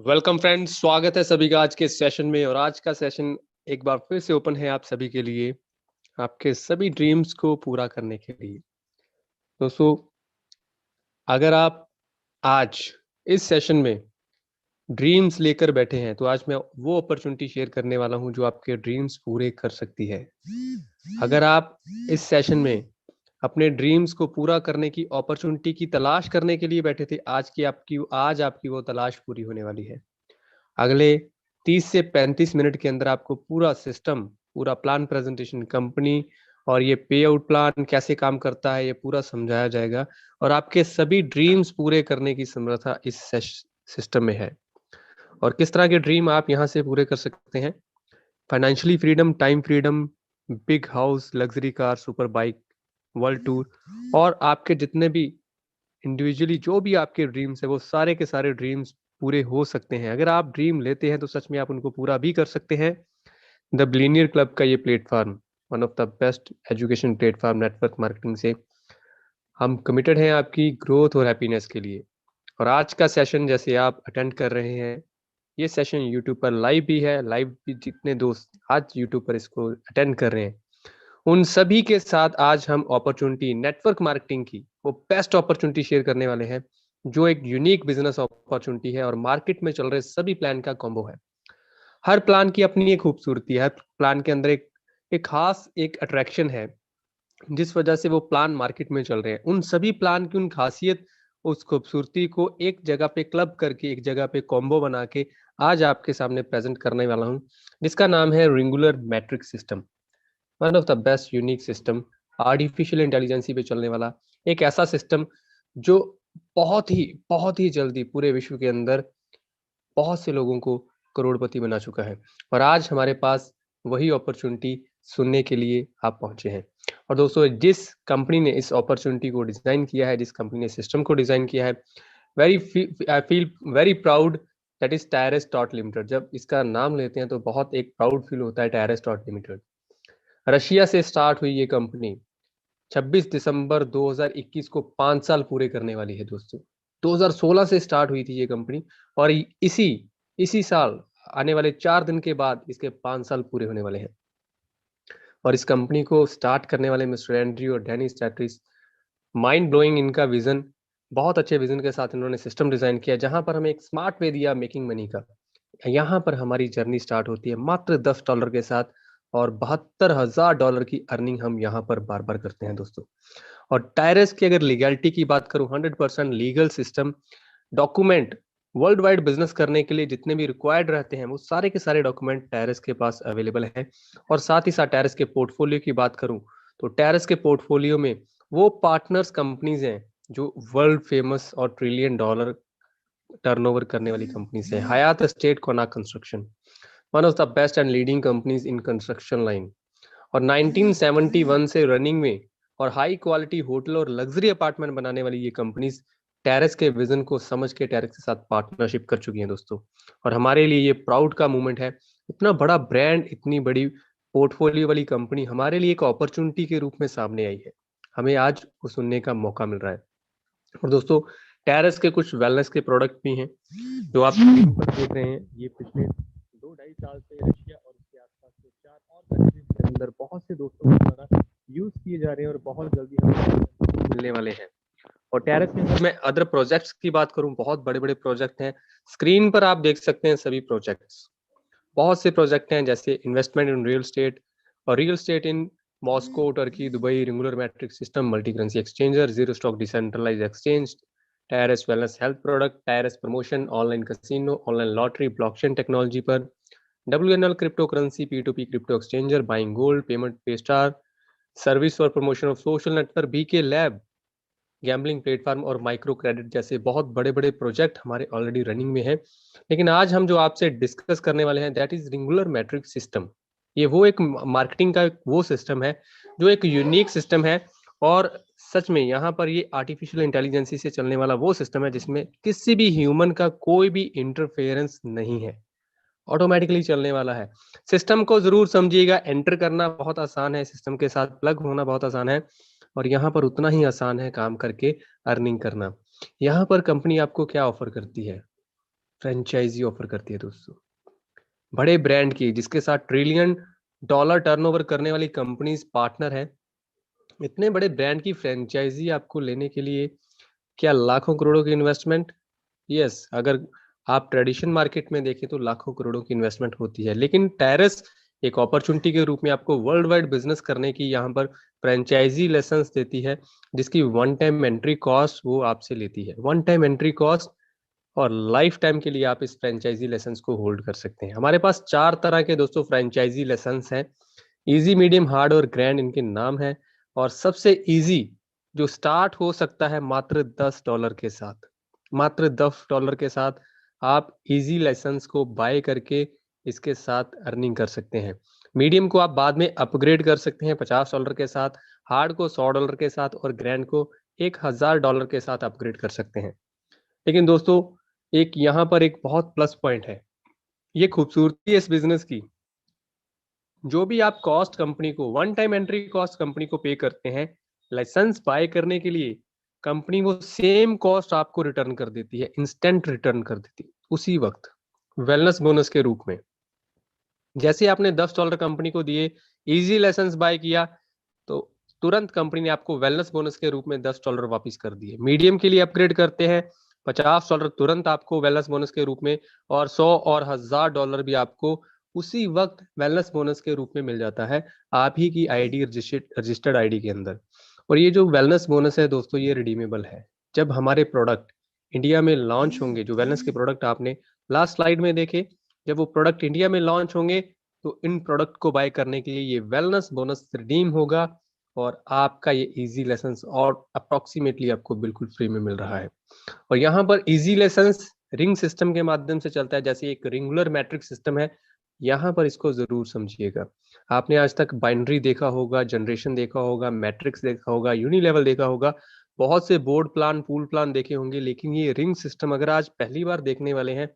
Welcome friends, स्वागत है सभी का आज के सेशन में। और आज का सेशन एक बार फिर से ओपन है आप सभी के लिए, आपके सभी ड्रीम्स को पूरा करने के लिए। दोस्तों, अगर आप आज इस सेशन में ड्रीम्स लेकर बैठे हैं तो आज मैं वो अपॉर्चुनिटी शेयर करने वाला हूं जो आपके ड्रीम्स पूरे कर सकती है। अगर आप इस सेशन में अपने ड्रीम्स को पूरा करने की अपॉर्चुनिटी की तलाश करने के लिए बैठे थे, आज आपकी वो तलाश पूरी होने वाली है। अगले 30 से 35 मिनट के अंदर आपको पूरा सिस्टम, पूरा प्लान प्रेजेंटेशन, कंपनी और ये पे आउट प्लान कैसे काम करता है, ये पूरा समझाया जाएगा। और आपके सभी ड्रीम्स पूरे करने की समर्था इस सिस्टम में है। और किस तरह के ड्रीम आप यहाँ से पूरे कर सकते हैं? Financially freedom, time freedom, big house, luxury car, super bike, world tour और आपके जितने भी इंडिविजुअली जो भी आपके ड्रीम्स है वो सारे के सारे ड्रीम्स पूरे हो सकते हैं। अगर आप ड्रीम लेते हैं तो सच में आप उनको पूरा भी कर सकते हैं। द बिलियनियर क्लब का ये platform one of the best education platform network marketing से हम कमिटेड हैं आपकी ग्रोथ और हैप्पीनेस के लिए। और आज का सेशन जैसे आप अटेंड कर रहे हैं, ये सेशन यूट्यूब पर लाइव भी है। लाइव भी जितने दोस्त आज यूट्यूब पर इसको अटेंड कर रहे हैं उन सभी के साथ आज हम अपॉर्चुनिटी नेटवर्क मार्केटिंग की वो बेस्ट अपॉर्चुनिटी शेयर करने वाले हैं, जो एक यूनिक बिजनेस अपॉर्चुनिटी है और मार्केट में चल रहे सभी प्लान का कॉम्बो है। हर प्लान की अपनी एक खूबसूरती है, हर प्लान के अंदर एक खास एक अट्रैक्शन है जिस वजह से वो प्लान मार्केट में चल रहे हैं। उन सभी प्लान की उन खासियत, उस खूबसूरती को एक जगह पे क्लब करके, एक जगह पे कॉम्बो बना के आज आपके सामने प्रेजेंट करने वाला हूँ, जिसका नाम है रिंगुलर matrix system. One of the best unique system, artificial intelligence पे चलने वाला एक ऐसा सिस्टम जो बहुत ही जल्दी पूरे विश्व के अंदर बहुत से लोगों को करोड़पति बना चुका है। और आज हमारे पास वही अपॉर्चुनिटी सुनने के लिए आप पहुंचे हैं। और दोस्तों, जिस कंपनी ने इस अपॉर्चुनिटी को डिजाइन किया है, जिस कंपनी ने सिस्टम को डिजाइन किया है, I feel very proud, that is टायरस dot limited. जब इसका नाम लेते हैं तो बहुत एक प्राउड फील होता है। टायरस डॉट लिमिटेड रशिया से स्टार्ट हुई ये कंपनी 26 दिसंबर 2021 को 5 साल पूरे करने वाली है दोस्तों। 2016 से स्टार्ट हुई थी ये कंपनी और इसी इसी साल आने वाले 4 दिन के बाद इसके 5 साल पूरे होने वाले हैं। और इस कंपनी को स्टार्ट करने वाले मिस्टर एंड्रयू और डेनिस टैट्रिस, माइंड ब्लोइंग इनका विजन, बहुत अच्छे विजन के साथ इन्होंने सिस्टम डिजाइन किया जहां पर हमें एक स्मार्ट वे दिया मेकिंग मनी का। यहाँ पर हमारी जर्नी स्टार्ट होती है मात्र $10 के साथ और $72,000 की अर्निंग हम यहाँ पर बार बार करते हैं दोस्तों। और टायरस की अगर लीगैलिटी की बात करूं, 100% legal system, document world wide business करने के लिए जितने भी रिक्वायर्ड रहते हैं वो सारे के सारे डॉक्यूमेंट टायरस के पास अवेलेबल हैं। और साथ ही साथ टायरस के पोर्टफोलियो की बात करूं तो टायरस के पोर्टफोलियो में वो पार्टनर्स कंपनीज हैं जो वर्ल्ड फेमस और $1 ट्रिलियन टर्नओवर करने वाली कंपनीज है। हयात एस्टेट कोना construction, one of the best and leading companies in construction line, और 1971 से रनिंग में और हाई क्वालिटी होटल और लग्जरी अपार्टमेंट बनाने वाली ये कंपनीज टेरेस के विजन को समझ के टेरेस के साथ पार्टनरशिप कर चुकी हैं दोस्तों। और हमारे लिए ये प्राउड का मोमेंट है। इतना बड़ा ब्रांड, इतनी बड़ी पोर्टफोलियो वाली कंपनी हमारे लिए एक अपॉर्चुनिटी के रूप में सामने आई है। हमें आज वो सुनने का मौका मिल रहा है। और दोस्तों, टेरेस के कुछ वेलनेस के प्रोडक्ट भी हैं जो आप स्क्रीन पर देख रहे हैं। ये पिछले 2-2.5 साल से रशिया और उसके आसपास के 4 और कंट्रीज के अंदर बहुत से दोस्तों के द्वारा यूज किए जा रहे हैं और बहुत जल्दी हमें मिलने वाले हैं। और टेरेस के अंदर मैं अदर प्रोजेक्ट्स की बात करूं, बहुत बड़े बड़े प्रोजेक्ट हैं। स्क्रीन पर आप देख सकते हैं सभी प्रोजेक्ट्स। बहुत से प्रोजेक्ट हैं जैसे इन्वेस्टमेंट इन रियल स्टेट और real estate in Moscow, Turkey, Dubai, रिंगुलर matrix system, multi currency exchanger, zero stock decentralize exchange, टायरस वेलनेस हेल्थ प्रोडक्ट, टायरस promotion, online casino, online lottery, blockchain technology पर, WNL crypto currency, P2P crypto exchanger, buying gold, payment pay star, service और promotion of social network, BK lab, gambling platform और micro credit जैसे बहुत बड़े बड़े project हमारे already running में है। लेकिन आज हम जो आपसे डिस्कस करने वाले हैं दैट इज रिंगुलर मैट्रिक सिस्टम। ये वो एक मार्केटिंग का वो सिस्टम है जो एक यूनिक सिस्टम है। और सच में यहाँ पर ये आर्टिफिशियल इंटेलिजेंसी से चलने वाला वो सिस्टम है जिसमें किसी भी ह्यूमन का कोई भी इंटरफेरेंस नहीं है, ऑटोमेटिकली चलने वाला है। सिस्टम को जरूर समझिएगा, एंटर करना बहुत आसान है, सिस्टम के साथ प्लग होना बहुत आसान है और यहाँ पर उतना ही आसान है काम करके अर्निंग करना। यहाँ पर कंपनी आपको क्या ऑफर करती है? फ्रेंचाइजी ऑफर करती है दोस्तों। बड़े ब्रांड की, जिसके साथ ट्रिलियन डॉलर टर्नओवर करने वाली कंपनीज पार्टनर है, इतने बड़े ब्रांड की फ्रेंचाइजी आपको लेने के लिए क्या लाखों करोड़ों की इन्वेस्टमेंट? यस, अगर आप ट्रेडिशन मार्केट में देखें तो लाखों करोड़ों की इन्वेस्टमेंट होती है, लेकिन टेरेस एक अपॉर्चुनिटी के रूप में आपको वर्ल्ड वाइड बिजनेस करने की यहाँ पर फ्रेंचाइजी लाइसेंस देती है, जिसकी वन टाइम एंट्री कॉस्ट वो आपसे लेती है। वन टाइम एंट्री कॉस्ट, और लाइफ टाइम के लिए आप इस फ्रेंचाइजी लाइसेंस को होल्ड कर सकते हैं। हमारे पास 4 तरह के दोस्तों फ्रेंचाइजी लाइसेंस हैं। इजी, मीडियम, हार्ड और ग्रैंड इनके नाम हैं। और सबसे इजी जो स्टार्ट हो सकता है मात्र $10 के साथ, मात्र $10 के साथ आप इजी लाइसेंस को बाय करके इसके साथ अर्निंग कर सकते हैं। मीडियम को आप बाद में अपग्रेड कर सकते हैं $50 के साथ, हार्ड को $100 के साथ और ग्रैंड को $1000 के साथ अपग्रेड कर सकते हैं। लेकिन दोस्तों, एक यहाँ पर एक बहुत प्लस पॉइंट है, ये खूबसूरती है इस बिजनेस की। जो भी आप कॉस्ट कंपनी को, one time entry cost company को पे करते हैं लाइसेंस बाय करने के लिए, कंपनी वो सेम कॉस्ट आपको रिटर्न कर देती है, इंस्टेंट रिटर्न कर देती है उसी वक्त, वेलनेस बोनस के रूप में। जैसे आपने $10 कंपनी को दिए, इजी लाइसेंस बाय किया, तो तुरंत कंपनी ने आपको वेलनेस बोनस के रूप में $10 वापस कर दिए। मीडियम के लिए अपग्रेड करते हैं, $50 तुरंत आपको वेलनेस बोनस के रूप में, और 100 और $1000 भी आपको उसी वक्त वेलनेस बोनस के रूप में मिल जाता है, आप ही की आईडी, रजिस्टर्ड आईडी के अंदर। और ये जो वेलनेस बोनस है दोस्तों, ये रिडीमेबल है। जब हमारे प्रोडक्ट इंडिया में लॉन्च होंगे, जो वेलनेस के प्रोडक्ट आपने लास्ट स्लाइड में देखे, जब वो प्रोडक्ट इंडिया में लॉन्च होंगे तो इन प्रोडक्ट को बाय करने के लिए ये वेलनेस बोनस रिडीम होगा, और आपका ये इजी लाइसेंस और अप्रोक्सीमेटली आपको बिल्कुल फ्री में मिल रहा है। और यहाँ पर इजी लाइसेंस रिंग सिस्टम के माध्यम से चलता है, जैसे एक रिंगुलर मैट्रिक सिस्टम है। यहाँ पर इसको जरूर समझिएगा। आपने आज तक बाइनरी देखा होगा, जनरेशन देखा होगा, मैट्रिक्स देखा होगा, यूनिलेवल देखा होगा, बहुत से बोर्ड प्लान, पूल प्लान देखे होंगे, लेकिन ये रिंग सिस्टम अगर आज पहली बार देखने वाले हैं,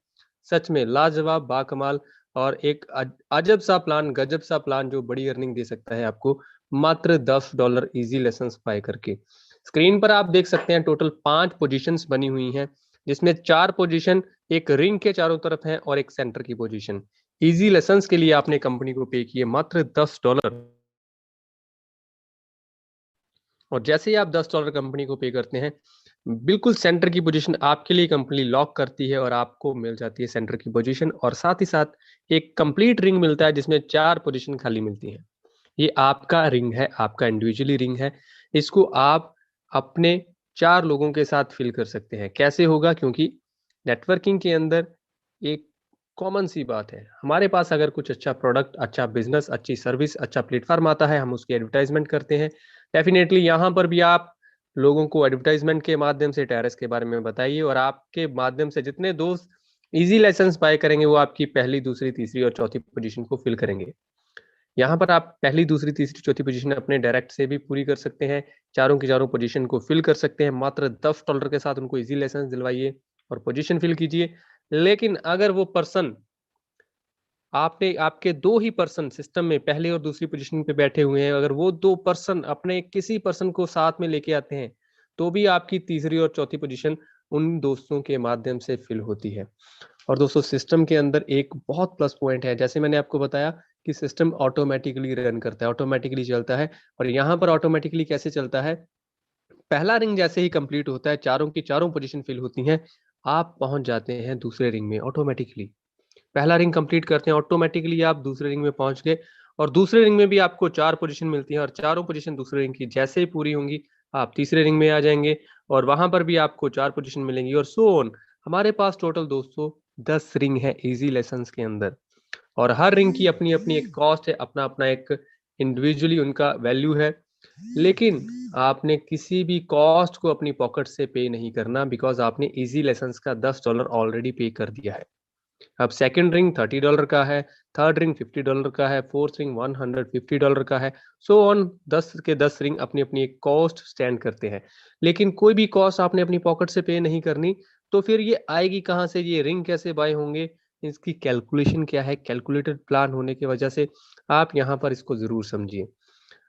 सच में लाजवाब, बाकमाल और एक अजब सा प्लान, गजब सा प्लान, जो बड़ी अर्निंग दे सकता है आपको मात्र $10 इजी लाइसेंस बाय करके। स्क्रीन पर आप देख सकते हैं टोटल 5 पोजीशंस बनी हुई हैं, जिसमें 4 पोजीशन एक रिंग के चारों तरफ है और एक सेंटर की पोजीशन। इजी लाइसेंस के लिए आपने कंपनी को पे किए मात्र $10, और जैसे ही आप $10 कंपनी को पे करते हैं, बिल्कुल सेंटर की पोजीशन आपके लिए कंपनी लॉक करती है और आपको मिल जाती है सेंटर की पोजीशन, और साथ ही साथ एक कंप्लीट रिंग मिलता है जिसमें 4 पोजीशन खाली मिलती हैं। ये आपका रिंग है, आपका इंडिविजुअली रिंग है। इसको आप अपने 4 लोगों के साथ फिल कर सकते हैं। कैसे होगा? क्योंकि नेटवर्किंग के अंदर एक कॉमन सी बात है, हमारे पास अगर कुछ अच्छा प्रोडक्ट, अच्छा बिजनेस, अच्छी सर्विस, अच्छा प्लेटफॉर्म आता है, हम उसकी एडवर्टाइजमेंट करते हैं। डेफिनेटली यहाँ पर भी आप लोगों को एडवर्टाइजमेंट के माध्यम से टेरेस के बारे में बताइए, और आपके माध्यम से जितने दोस्त इजी लाइसेंस बाय करेंगे, वो आपकी पहली, दूसरी, तीसरी और चौथी पोजीशन को फिल करेंगे। यहाँ पर आप पहली, दूसरी, तीसरी, चौथी पोजीशन अपने डायरेक्ट से भी पूरी कर सकते हैं, चारों की चारों पोजीशन को फिल कर सकते हैं। मात्र $10 के साथ उनको इजी लाइसेंस दिलवाइए और पोजीशन फिल कीजिए। लेकिन अगर वो पर्सन, आपने, आपके 2 ही पर्सन सिस्टम में पहले और दूसरी पोजीशन पे बैठे हुए हैं, अगर वो 2 पर्सन अपने किसी पर्सन को साथ में लेके आते हैं, तो भी आपकी तीसरी और चौथी पोजीशन उन दोस्तों के माध्यम से फिल होती है। और दोस्तों, सिस्टम के अंदर एक बहुत प्लस पॉइंट है, जैसे मैंने आपको बताया कि सिस्टम ऑटोमेटिकली रन करता है, ऑटोमेटिकली चलता है। और यहाँ पर ऑटोमेटिकली कैसे चलता है? पहला रिंग जैसे ही कंप्लीट होता है, चारों की चारों पोजीशन फिल होती हैं, आप पहुंच जाते हैं दूसरे रिंग में ऑटोमेटिकली। पहला रिंग कंप्लीट करते हैं, ऑटोमेटिकली आप दूसरे रिंग में पहुंच गए, और दूसरे रिंग में भी आपको 4 पोजीशन मिलती हैं, और चारों पोजीशन दूसरे रिंग की जैसे ही पूरी होंगी, आप तीसरे रिंग में आ जाएंगे, और वहां पर भी आपको 4 पोजीशन मिलेंगी, और सो ऑन। हमारे पास टोटल दोस्तों 10 रिंग है इजी लेसन्स के अंदर, और हर रिंग की अपनी अपनी एक कॉस्ट है, अपना अपना एक इंडिविजुअली उनका वैल्यू है। लेकिन आपने किसी भी कॉस्ट को अपनी पॉकेट से पे नहीं करना, बिकॉज आपने इजी लेसन्स का $10 ऑलरेडी पे कर दिया है। अब सेकंड रिंग $30 का है, थर्ड रिंग $50 का है, फोर्थ रिंग $150 का है, सो ऑन। 10 के 10 रिंग अपनी अपनी एक कॉस्ट स्टैंड करते हैं। लेकिन कोई भी कॉस्ट आपने अपनी पॉकेट से पे नहीं करनी, तो फिर ये आएगी कहाँ से? ये रिंग कैसे बाय होंगे? इसकी कैलकुलेशन क्या है? कैलकुलेटेड प्लान होने की वजह से आप यहाँ पर इसको जरूर समझिए।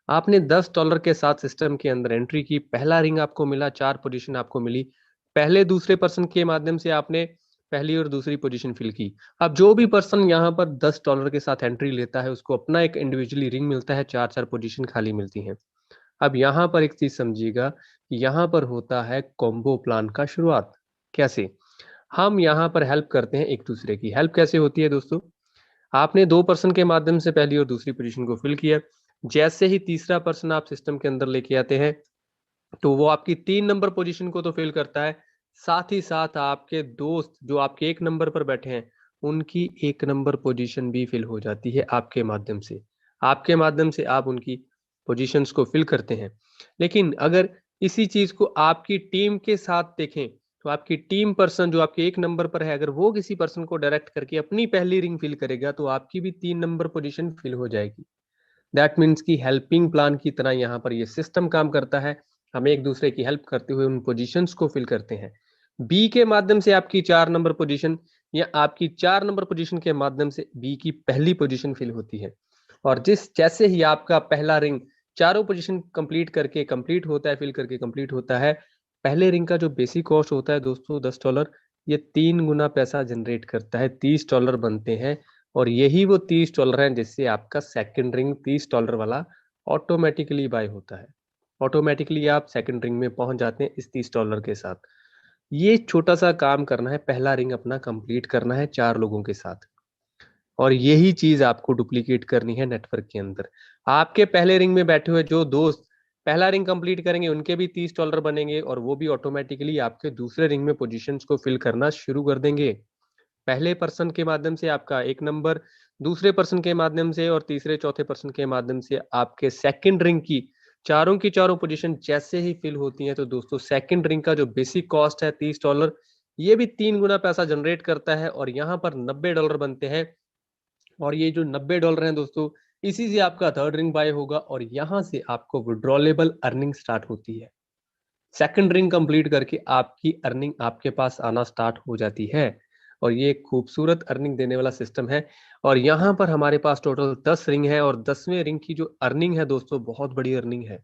आपने $10 के साथ सिस्टम के अंदर एंट्री की, पहला रिंग आपको मिला, 4 पोजीशन आपको मिली, पहले दूसरे पर्सन के माध्यम से आपने पहली और दूसरी पोजीशन फिल की। अब जो भी पर्सन यहाँ पर $10 के साथ एंट्री लेता है उसको अपना एक इंडिविजुअली रिंग मिलता है, 4-4 पोजीशन खाली मिलती हैं। अब यहाँ पर एक चीज समझिएगा, यहाँ पर होता है कॉम्बो प्लान का शुरुआत। कैसे? हम यहाँ पर हेल्प करते हैं एक दूसरे की। हेल्प कैसे होती है दोस्तों? आपने 2 पर्सन के माध्यम से पहली और दूसरी पोजीशन को फिल किया। जैसे ही तीसरा पर्सन आप सिस्टम के अंदर लेके आते हैं, तो वो आपकी 3 नंबर पोजीशन को तो फिल करता है, साथ ही साथ आपके दोस्त जो आपके 1 नंबर पर बैठे हैं, उनकी 1 नंबर पोजीशन भी फिल हो जाती है आपके माध्यम से। आपके माध्यम से आप उनकी पोजीशंस को फिल करते हैं। लेकिन अगर इसी चीज़ को आपकी टीम के साथ देखें, तो आपकी टीम पर्सन जो आपके 1 नंबर पर है, अगर वो किसी पर्सन को डायरेक्ट करके अपनी पहली रिंग फिल करेगा, तो आपकी भी 3 नंबर पोजीशन फिल हो जाएगी। दैट मीन्स कि हेल्पिंग प्लान की तरह यहाँ पर ये सिस्टम काम करता है। हम एक दूसरे की हेल्प करते हुए उन पोजीशंस को फिल करते हैं। बी के माध्यम से आपकी 4 नंबर पोजीशन या आपकी 4 नंबर पोजीशन के माध्यम से बी की पहली पोजीशन फिल होती है। और जैसे ही आपका पहला रिंग चारों पोजीशन कंप्लीट होता है, फिल करके कंप्लीट होता है, पहले रिंग का जो बेसिक कॉस्ट होता है दोस्तों $10, ये 3 गुना पैसा जनरेट करता है, $30 बनते हैं। और यही वो $30 हैं जिससे आपका सेकंड रिंग $30 वाला ऑटोमेटिकली बाय होता है। ऑटोमेटिकली आप सेकंड रिंग में पहुंच जाते हैं इस $30 के साथ। ये छोटा सा काम करना है, पहला रिंग अपना कंप्लीट करना है 4 लोगों के साथ। और यही चीज आपको डुप्लीकेट करनी है नेटवर्क के अंदर। आपके पहले रिंग में बैठे हुए जो दोस्त पहला रिंग कंप्लीट करेंगे, उनके भी $30 बनेंगे और वो भी ऑटोमेटिकली आपके दूसरे रिंग में पोजीशंस को फिल करना शुरू कर देंगे। पहले पर्सन के माध्यम से आपका 1 नंबर, दूसरे पर्सन के माध्यम से और तीसरे चौथे पर्सन के माध्यम से आपके सेकंड रिंग की चारों पोजीशन जैसे ही फिल होती हैं, तो दोस्तों सेकंड रिंग का जो बेसिक कॉस्ट है $30, ये भी 3 गुना पैसा जनरेट करता है और यहाँ पर $90 बनते हैं। और ये जो $90 हैं दोस्तों, इसी से आपका थर्ड रिंग बाय होगा और यहाँ से आपको विड्रॉलेबल अर्निंग स्टार्ट होती है। सेकंड रिंग कंप्लीट करके आपकी अर्निंग आपके पास आना स्टार्ट हो जाती है और ये एक खूबसूरत अर्निंग देने वाला सिस्टम है। और यहाँ पर हमारे पास टोटल 10 रिंग है और 10वें रिंग की जो अर्निंग है दोस्तों, बहुत बड़ी अर्निंग है।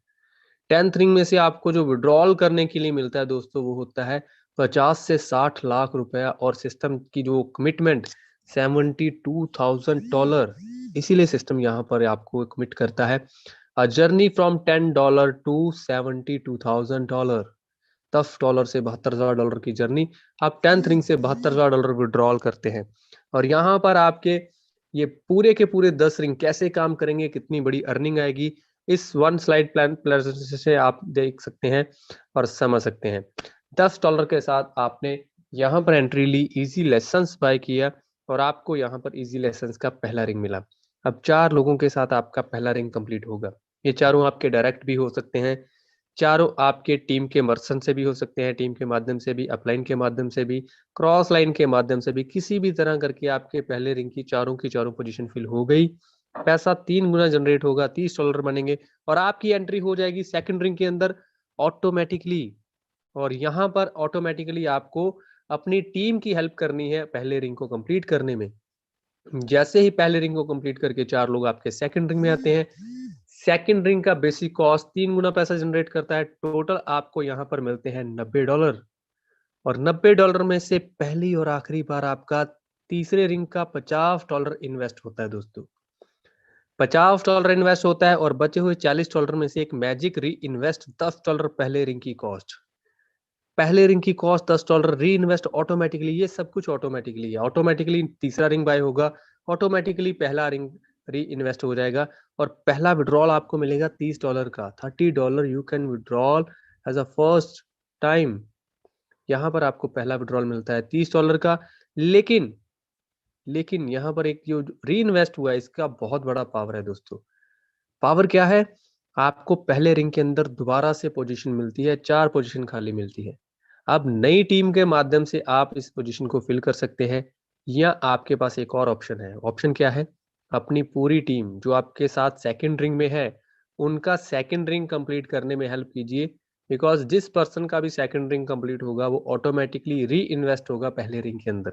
10th रिंग में से आपको जो विड्रॉल करने के लिए मिलता है दोस्तों, वो होता है 50 से 60 लाख रुपया और सिस्टम की जो कमिटमेंट $72,000। इसीलिए सिस्टम यहाँ पर आपको कमिट करता है अ जर्नी फ्रॉम $10 टू $72,000। $10 से $72,000 की जर्नी, आप 10th रिंग से $72,000 विड्रॉल करते हैं। और यहाँ पर आपके ये पूरे के पूरे 10 रिंग कैसे काम करेंगे, कितनी बड़ी अर्निंग आएगी, इस वन स्लाइड प्लान से आप देख सकते हैं और समझ सकते हैं। $10 के साथ आपने यहाँ पर एंट्री ली, इजी लेसन्स बाय किया और आपको यहाँ पर इजी लेसन्स का पहला रिंग मिला। अब 4 लोगों के साथ आपका पहला रिंग कंप्लीट होगा। ये चारों आपके डायरेक्ट भी हो सकते हैं, चारों आपके टीम के मर्चेंट से भी हो सकते हैं, टीम के माध्यम से भी, अपलाइन के माध्यम से भी, क्रॉस लाइन के माध्यम से भी, किसी भी तरह करके आपके पहले रिंग की चारों पोजीशन फिल हो गई। पैसा 3 गुना जनरेट होगा, $30 बनेंगे और आपकी एंट्री हो जाएगी सेकंड रिंग के अंदर ऑटोमेटिकली। और यहाँ पर ऑटोमेटिकली आपको अपनी टीम की हेल्प करनी है पहले रिंग को कंप्लीट करने में। जैसे ही पहले रिंग को कंप्लीट करके 4 लोग आपके सेकंड रिंग में आते हैं, सेकंड रिंग का बेसिक कॉस्ट 3 गुना पैसा जनरेट करता है। टोटल आपको यहाँ पर मिलते हैं $90 और $90 में से पहली और आखिरी बार आपका तीसरे रिंग का $50 इन्वेस्ट होता है दोस्तों। $50 इन्वेस्ट होता है और बचे हुए $40 में से एक मैजिक री इन्वेस्ट $10 पहले रिंग की कॉस्ट। पहले रिंग की कॉस्ट $10 री इन्वेस्ट ऑटोमेटिकली, ये सब कुछ ऑटोमेटिकली है। ऑटोमेटिकली तीसरा रिंग बाय होगा, ऑटोमेटिकली पहला रिंग री इन्वेस्ट हो जाएगा और पहला विड्रॉल आपको मिलेगा $30 का। $30 you can withdrawal as a first time. यहाँ पर आपको पहला विड्रॉल मिलता है $30 का। लेकिन यहाँ पर एक जो री इन्वेस्ट हुआ है, इसका बहुत बड़ा पावर है दोस्तों। पावर क्या है? आपको पहले रिंग के अंदर दोबारा से पोजीशन मिलती है, 4 पोजीशन खाली मिलती है। अब नई टीम के माध्यम से आप इस पोजीशन को फिल कर सकते हैं या आपके पास एक और ऑप्शन है। ऑप्शन क्या है? अपनी पूरी टीम जो आपके साथ सेकंड रिंग में है, उनका सेकंड रिंग कंप्लीट करने में हेल्प कीजिए, बिकॉज जिस पर्सन का भी सेकंड रिंग कंप्लीट होगा वो ऑटोमेटिकली री इन्वेस्ट होगा पहले रिंग के अंदर।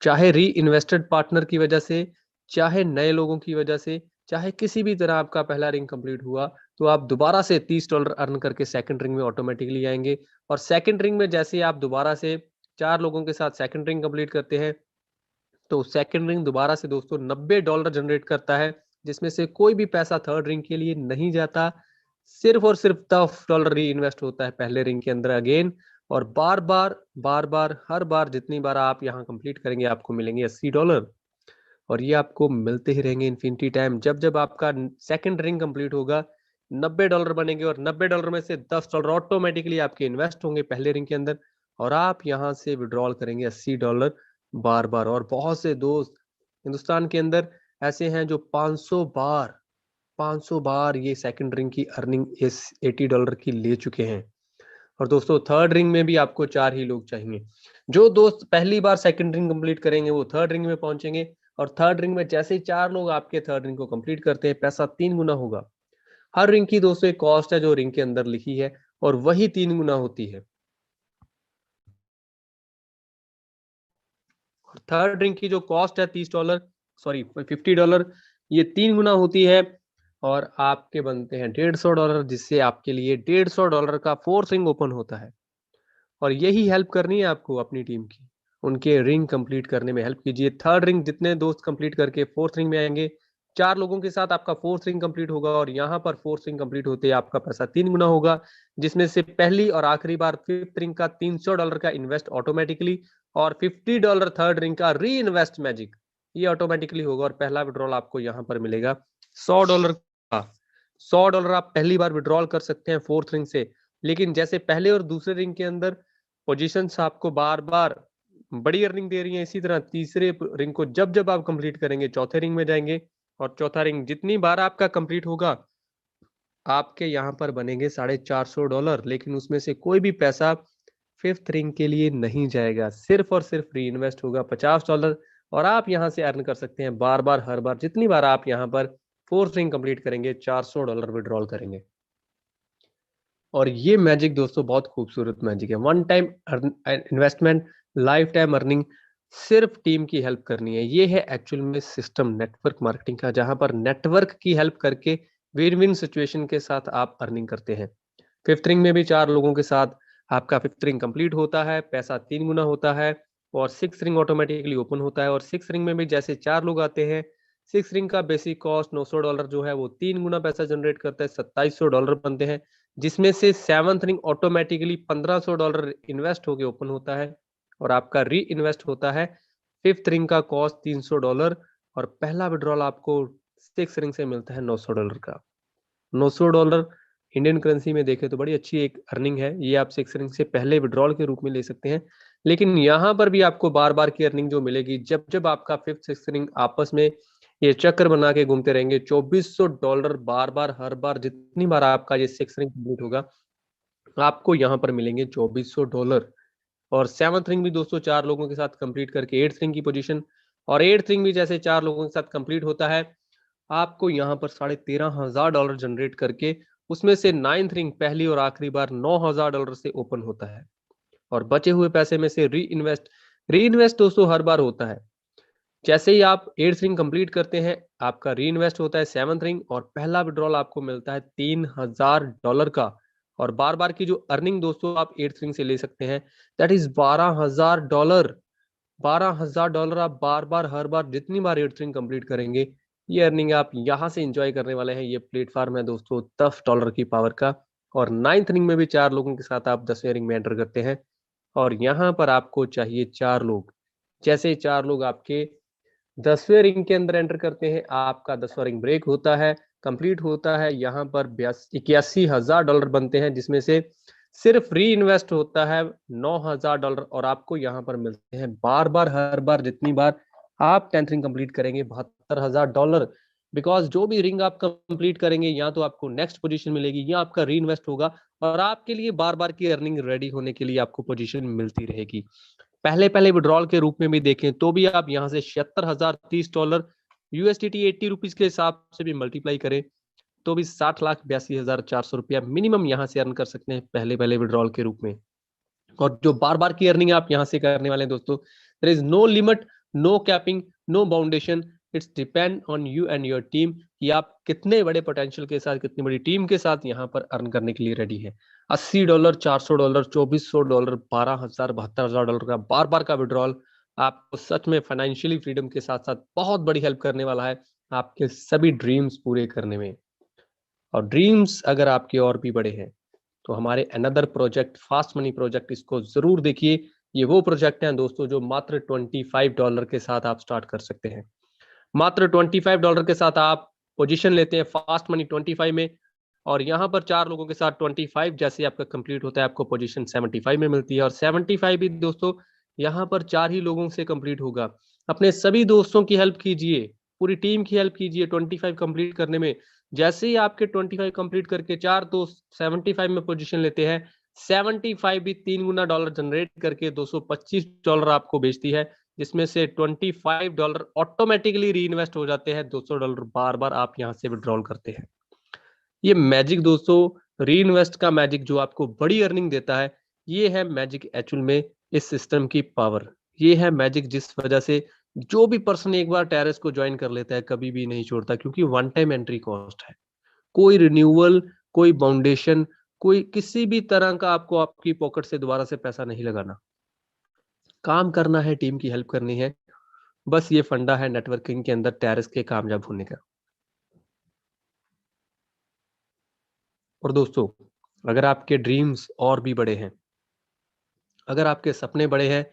चाहे री इन्वेस्टेड पार्टनर की वजह से, चाहे नए लोगों की वजह से, चाहे किसी भी तरह आपका पहला रिंग कंप्लीट हुआ, तो आप दोबारा से $30 अर्न करके सेकंड रिंग में ऑटोमेटिकली आएंगे। और सेकंड रिंग में जैसे आप दोबारा से 4 लोगों के साथ सेकंड रिंग कंप्लीट करते हैं, तो सेकंड रिंग दोबारा से दोस्तों $90 जनरेट करता है, जिसमें से कोई भी पैसा थर्ड रिंग के लिए नहीं जाता, सिर्फ और सिर्फ $10 री इन्वेस्ट होता है पहले रिंग के अंदर अगेन, और बार बार हर बार जितनी बार आप यहाँ कंप्लीट करेंगे आपको मिलेंगे $80, और ये आपको मिलते ही रहेंगे इन्फिनिटी टाइम। जब जब आपका सेकंड रिंग कंप्लीट होगा, $90 बनेंगे, और $90 में से $10 ऑटोमेटिकली आपके इन्वेस्ट होंगे पहले रिंग के अंदर, और आप यहाँ से विड्रॉल करेंगे $80 बार बार। और बहुत से दोस्त हिंदुस्तान के अंदर ऐसे हैं जो 500 बार ये सेकंड रिंग की अर्निंग इस $80 की ले चुके हैं। और दोस्तों थर्ड रिंग में भी आपको 4 ही लोग चाहिए। जो दोस्त पहली बार सेकंड रिंग कंप्लीट करेंगे वो थर्ड रिंग में पहुंचेंगे, और थर्ड रिंग में जैसे ही 4 लोग आपके थर्ड रिंग को कंप्लीट करते हैं, पैसा 3 गुना होगा। हर रिंग की दोस्तों एक कॉस्ट है जो रिंग के अंदर लिखी है, और वही 3 गुना होती है। थर्ड रिंग की जो कॉस्ट है $50, ये 3 गुना होती है, और आपके बनते हैं $150, जिससे आपके लिए $150 का फोर्थ रिंग ओपन होता है। और यही हेल्प करनी है आपको अपनी टीम की, उनके रिंग कंप्लीट करने में हेल्प कीजिए। थर्ड रिंग जितने दोस्त कंप्लीट करके फोर्थ रिंग में आएंगे, 4 लोगों के साथ आपका फोर्थ रिंग कंप्लीट होगा, और यहाँ पर फोर्थ रिंग कंप्लीट होते ही आपका पैसा 3 गुना होगा, जिसमें से पहली और आखिरी बार फिफ्थ रिंग का $300 का इन्वेस्ट ऑटोमेटिकली, और $50 थर्ड रिंग का री इन्वेस्ट मैजिक, ये ऑटोमेटिकली होगा, और पहला विड्रॉल आपको यहाँ पर मिलेगा $100 का। $100 आप पहली बार विड्रॉल कर सकते हैं फोर्थ रिंग से, लेकिन जैसे पहले और दूसरे रिंग के अंदर पोजीशंस आपको बार बार बड़ी अर्निंग दे रही हैं, इसी तरह तीसरे रिंग को जब जब आप कंप्लीट करेंगे चौथे रिंग में जाएंगे, और चौथा रिंग जितनी बार आपका कंप्लीट होगा आपके यहाँ पर बनेंगे $450, लेकिन उसमें से कोई भी पैसा फिफ्थ रिंग के लिए नहीं जाएगा, सिर्फ और सिर्फ री इन्वेस्ट होगा $50, और आप यहाँ से अर्न कर सकते हैं बार बार हर बार जितनी बार आप यहाँ पर फोर्थ रिंग कंप्लीट करेंगे $400 विड्रॉल करेंगे। और ये मैजिक दोस्तों बहुत खूबसूरत मैजिक है, one time investment, life time earning, सिर्फ टीम की हेल्प करनी है। ये है एक्चुअल में सिस्टम नेटवर्क मार्केटिंग का, जहां पर नेटवर्क की हेल्प करके विन विन सिचुएशन के साथ आप अर्निंग करते हैं। फिफ्थ रिंग में भी 4 लोगों के साथ आपका फिफ्थ रिंग कंप्लीट होता है, पैसा 3 गुना होता है, और सिक्स रिंग ऑटोमेटिकली ओपन होता है, और सिक्स रिंग में भी जैसे 4 लोग आते हैं, सिक्स रिंग का बेसिक कॉस्ट $900 जो है वो 3 गुना पैसा जनरेट करता है, $2700 बनते हैं, जिसमें से सेवंथ रिंग ऑटोमेटिकली $1500 इन्वेस्ट होके ओपन होता है, और आपका री इन्वेस्ट होता है। फिफ्थ रिंग का कॉस्ट $300, और पहला विड्रॉल आपको सिक्स रिंग से मिलता है $900 का। $900 इंडियन करेंसी में देखें तो बड़ी अच्छी एक अर्निंग है, ये आप सिक्स रिंग से पहले विड्रॉल के रूप में ले सकते हैं। लेकिन यहाँ पर भी आपको बार बार की अर्निंग जो मिलेगी, जब जब आपका फिफ्थ सिक्स रिंग आपस में ये चक्कर बना के घूमते रहेंगे, $2400 बार बार हर बार जितनी बार आपका ये सिक्स रिंग कंप्लीट होगा, आपको यहाँ पर मिलेंगे $2400। और सेवंथ रिंग भी दोस्तों 4 लोगों के साथ कंप्लीट करके एट्थ रिंग की पोजीशन, और एट्थ रिंग भी जैसे 4 लोगों के साथ कंप्लीट होता है, आपको यहाँ पर $13,500 जनरेट करके उसमें से नाइन्थ रिंग पहली और आखिरी बार $9,000 से ओपन होता है, और बचे हुए पैसे में से री इन्वेस्ट दोस्तों हर बार होता है। जैसे ही आप एट्थ रिंग कंप्लीट करते हैं, आपका री इन्वेस्ट होता है सेवंथ रिंग, और पहला विड्रॉल आपको मिलता है $3,000 का, और बार बार की जो अर्निंग दोस्तों आप एट्थ रिंग से ले सकते हैं, दैट इज $12,000। $12,000 आप बार बार हर बार जितनी बार एट्थ रिंग कंप्लीट करेंगे, ये अर्निंग आप यहाँ से एंजॉय करने वाले हैं। ये प्लेटफॉर्म है दोस्तों $10 की पावर का, और नाइन्थ रिंग में भी 4 लोगों के साथ आप 10वें रिंग में एंटर करते हैं, और यहाँ पर आपको चाहिए 4 लोग। जैसे 4 लोग आपके 10वें रिंग के अंदर एंटर करते हैं, आपका 10वां रिंग ब्रेक होता है, कंप्लीट होता है, यहाँ पर $81,000 बनते हैं, जिसमें से सिर्फ री इन्वेस्ट होता है $9,000, और आपको यहाँ पर मिलते हैं बार बार हर बार जितनी बार आप 10th रिंग कंप्लीट करेंगे $72,000। बिकॉज जो भी रिंग आप कंप्लीट करेंगे, या तो आपको नेक्स्ट पोजीशन मिलेगी या आपका री इन्वेस्ट होगा, और आपके लिए बार बार की अर्निंग रेडी होने के लिए आपको पोजीशन मिलती रहेगी। पहले पहले विड्रॉल के रूप में भी देखें तो भी आप यहाँ से $76,030 USDT 80 रुपीज के हिसाब से भी मल्टीप्लाई करें तो भी 60,82,400 रुपया मिनिमम यहाँ से अर्न कर सकते हैं पहले पहले विड्रॉल के रूप में। और जो बार बार की अर्निंग आप यहाँ से करने वाले हैं दोस्तों, there is no limit, no capping, no boundation, it's depend on you and your team कि आप कितने बड़े पोटेंशियल के साथ, कितनी बड़ी टीम के साथ यहाँ पर अर्न करने के लिए रेडी है। $80, $400, $2400, 12,000, $72,000 का बार बार का विड्रॉल आपको सच में फाइनेंशियली फ्रीडम के साथ साथ बहुत बड़ी हेल्प करने वाला है आपके सभी ड्रीम्स पूरे करने में। और ड्रीम्स अगर आपके और भी बड़े हैं तो हमारे another project, fast money project, इसको जरूर देखिए। ये वो प्रोजेक्ट हैं दोस्तों जो मात्र $25 के साथ आप स्टार्ट कर सकते हैं। मात्र $25 के साथ आप पोजीशन लेते हैं फास्ट मनी 25 में, और यहाँ पर 4 लोगों के साथ 25 जैसे आपका कंप्लीट होता है आपको पोजीशन 75 में मिलती है। और 75 भी दोस्तों यहाँ पर 4 ही लोगों से कंप्लीट होगा। अपने सभी दोस्तों की हेल्प कीजिए, पूरी टीम की हेल्प कीजिए 25 कंप्लीट करने में। जैसे ही आपके 25 कंप्लीट करके 4 दोस्त 75 में पोजीशन लेते हैं, 75 भी 3 गुना डॉलर जनरेट करके $225 आपको बेचती है, जिसमें से $25 ऑटोमेटिकली री इन्वेस्ट हो जाते हैं। $200 बार बार आप यहाँ से विड्रॉल करते हैं। ये मैजिक दोस्तों, री इन्वेस्ट का मैजिक जो आपको बड़ी अर्निंग देता है, ये है मैजिक एक्चुअल में इस सिस्टम की पावर। ये है मैजिक जिस वजह से जो भी पर्सन एक बार टेरेस को ज्वाइन कर लेता है कभी भी नहीं छोड़ता, क्योंकि वन टाइम एंट्री कॉस्ट है। कोई रिन्यूअल, कोई फाउंडेशन, कोई किसी भी तरह का आपको आपकी पॉकेट से दोबारा से पैसा नहीं लगाना। काम करना है, टीम की हेल्प करनी है, बस ये फंडा है नेटवर्किंग के अंदर टेरेस के कामयाब होने का। और दोस्तों, अगर आपके ड्रीम्स और भी बड़े हैं, अगर आपके सपने बड़े हैं,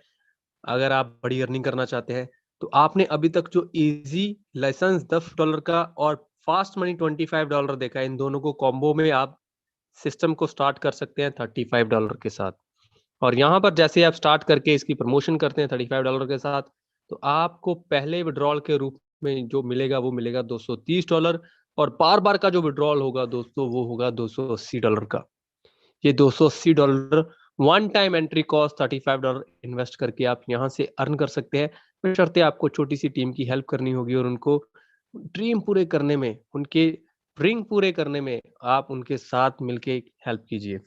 अगर आप बड़ी अर्निंग करना चाहते हैं, तो आपने अभी तक जो इजी लाइसेंस $10 का और फास्ट मनी $25 देखा है, इन दोनों को कॉम्बो में आप सिस्टम को स्टार्ट कर सकते हैं $35 के साथ। और यहाँ पर जैसे आप स्टार्ट करके इसकी प्रमोशन करते हैं $35 के साथ, तो आपको पहले विड्रॉल के रूप में जो मिलेगा वो मिलेगा $230, और बार बार का जो विड्रॉल होगा दोस्तों वो होगा $280 का। ये $280 one time entry cost $35 invest करके आप यहाँ से अर्न कर सकते हैं, बशर्ते आपको छोटी सी टीम की हेल्प करनी होगी और उनको ड्रीम पूरे करने में, उनके ड्रीम पूरे करने में आप उनके साथ मिलके हेल्प कीजिए।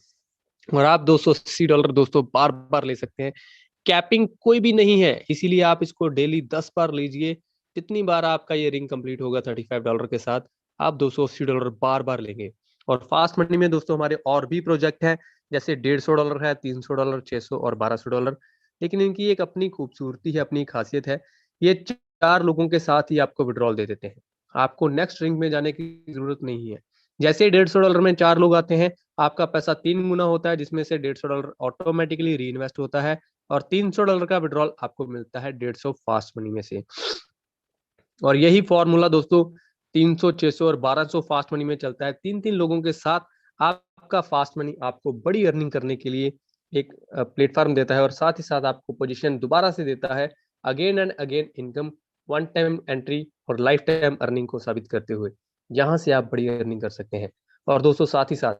और आप $280 दोस्तों बार बार ले सकते हैं, कैपिंग कोई भी नहीं है, इसीलिए आप इसको डेली 10 बार लीजिए। जितनी बार आपका ये रिंग कंप्लीट होगा $35 के साथ, आप $280 बार बार लेंगे। और फास्ट मनी में दोस्तों हमारे और भी प्रोजेक्ट हैं, जैसे $150 है, $300, $600 और $1200, लेकिन इनकी एक अपनी खूबसूरती है, अपनी खासियत है। ये 4 लोगों के साथ ही आपको विड्रॉल दे देते हैं, आपको नेक्स्ट रिंग में जाने की जरूरत नहीं है। जैसे $150 में 4 लोग आते हैं, आपका पैसा 3 गुना होता है, जिसमें से $150 ऑटोमेटिकली री इन्वेस्ट होता है, और $300 का विड्रॉल आपको मिलता है 150 फास्ट मनी में से। और यही फॉर्मूला दोस्तों 300, 600 और 1200 फास्ट मनी में चलता है। 3-3 लोगों के साथ आपका फास्ट मनी आपको बड़ी अर्निंग करने के लिए एक प्लेटफॉर्म देता है, और साथ ही साथ आपको पोजीशन दोबारा से देता है, again and again income, one time entry और लाइफ टाइम अर्निंग को साबित करते हुए यहाँ से आप बड़ी अर्निंग कर सकते हैं। और दोस्तों साथ ही साथ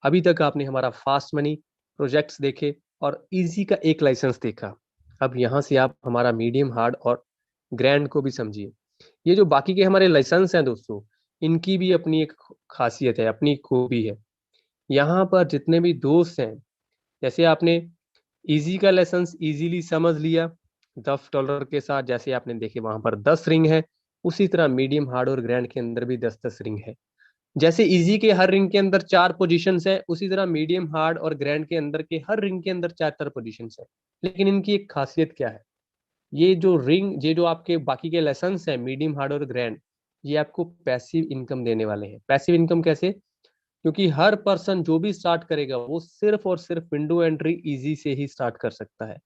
अभी तक आपने हमारा फास्ट मनी प्रोजेक्ट्स देखे और इजी का एक लाइसेंस देखा, अब यहाँ से आप हमारा मीडियम, हार्ड और ग्रैंड को भी समझिए। ये जो बाकी के हमारे लाइसेंस हैं दोस्तों, इनकी भी अपनी एक खासियत है, अपनी खूबी है। यहाँ पर जितने भी दोस्त हैं, जैसे आपने इजी का लाइसेंस इजीली समझ लिया $10 के साथ, जैसे आपने देखे वहां पर 10 रिंग है, उसी तरह मीडियम, हार्ड और ग्रैंड के अंदर भी 10-10 रिंग है। जैसे इजी के हर रिंग के अंदर 4 पोजीशंस है, उसी तरह मीडियम, हार्ड और ग्रैंड के अंदर के हर रिंग के अंदर 4-4 पोजीशंस है। लेकिन इनकी एक खासियत क्या है, ये जो रिंग, ये जो आपके बाकी के लेसन्स हैं मीडियम, हार्ड और ग्रैंड, ये आपको पैसिव इनकम देने वाले हैं। पैसिव इनकम कैसे? क्योंकि हर पर्सन जो भी स्टार्ट करेगा वो सिर्फ और सिर्फ विंडो एंट्री इजी से ही स्टार्ट कर सकता है।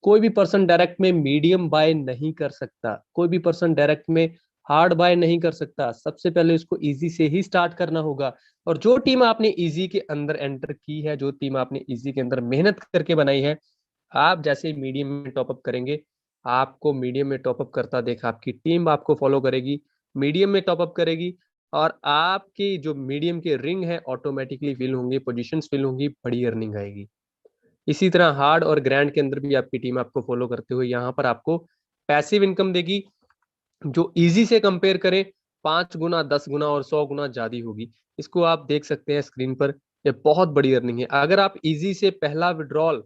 कोई भी पर्सन डायरेक्ट में मीडियम बाय नहीं कर सकता, कोई भी पर्सन डायरेक्ट में हार्ड बाय नहीं कर सकता। सबसे पहले उसको इजी से ही स्टार्ट करना होगा। और जो टीम आपने इजी के अंदर एंटर की है, जो टीम आपने इजी के अंदर मेहनत करके बनाई है, आप जैसे मीडियम में टॉपअप करेंगे, आपको मीडियम में टॉपअप करता देखा आपकी टीम आपको फॉलो करेगी, मीडियम में टॉपअप करेगी, और आपकी जो मीडियम के रिंग है ऑटोमेटिकली फिल होंगे, पोजीशंस फिल होंगी, बड़ी अर्निंग आएगी। इसी तरह हार्ड और ग्रैंड के अंदर भी आपकी टीम आपको फॉलो करते हुए यहाँ पर आपको पैसिव इनकम देगी, जो इजी से कंपेयर करें 5 गुना, 10 गुना और 100 गुना ज्यादा होगी। इसको आप देख सकते हैं स्क्रीन पर, ये बहुत बड़ी अर्निंग है। अगर आप इजी से पहला विड्रॉल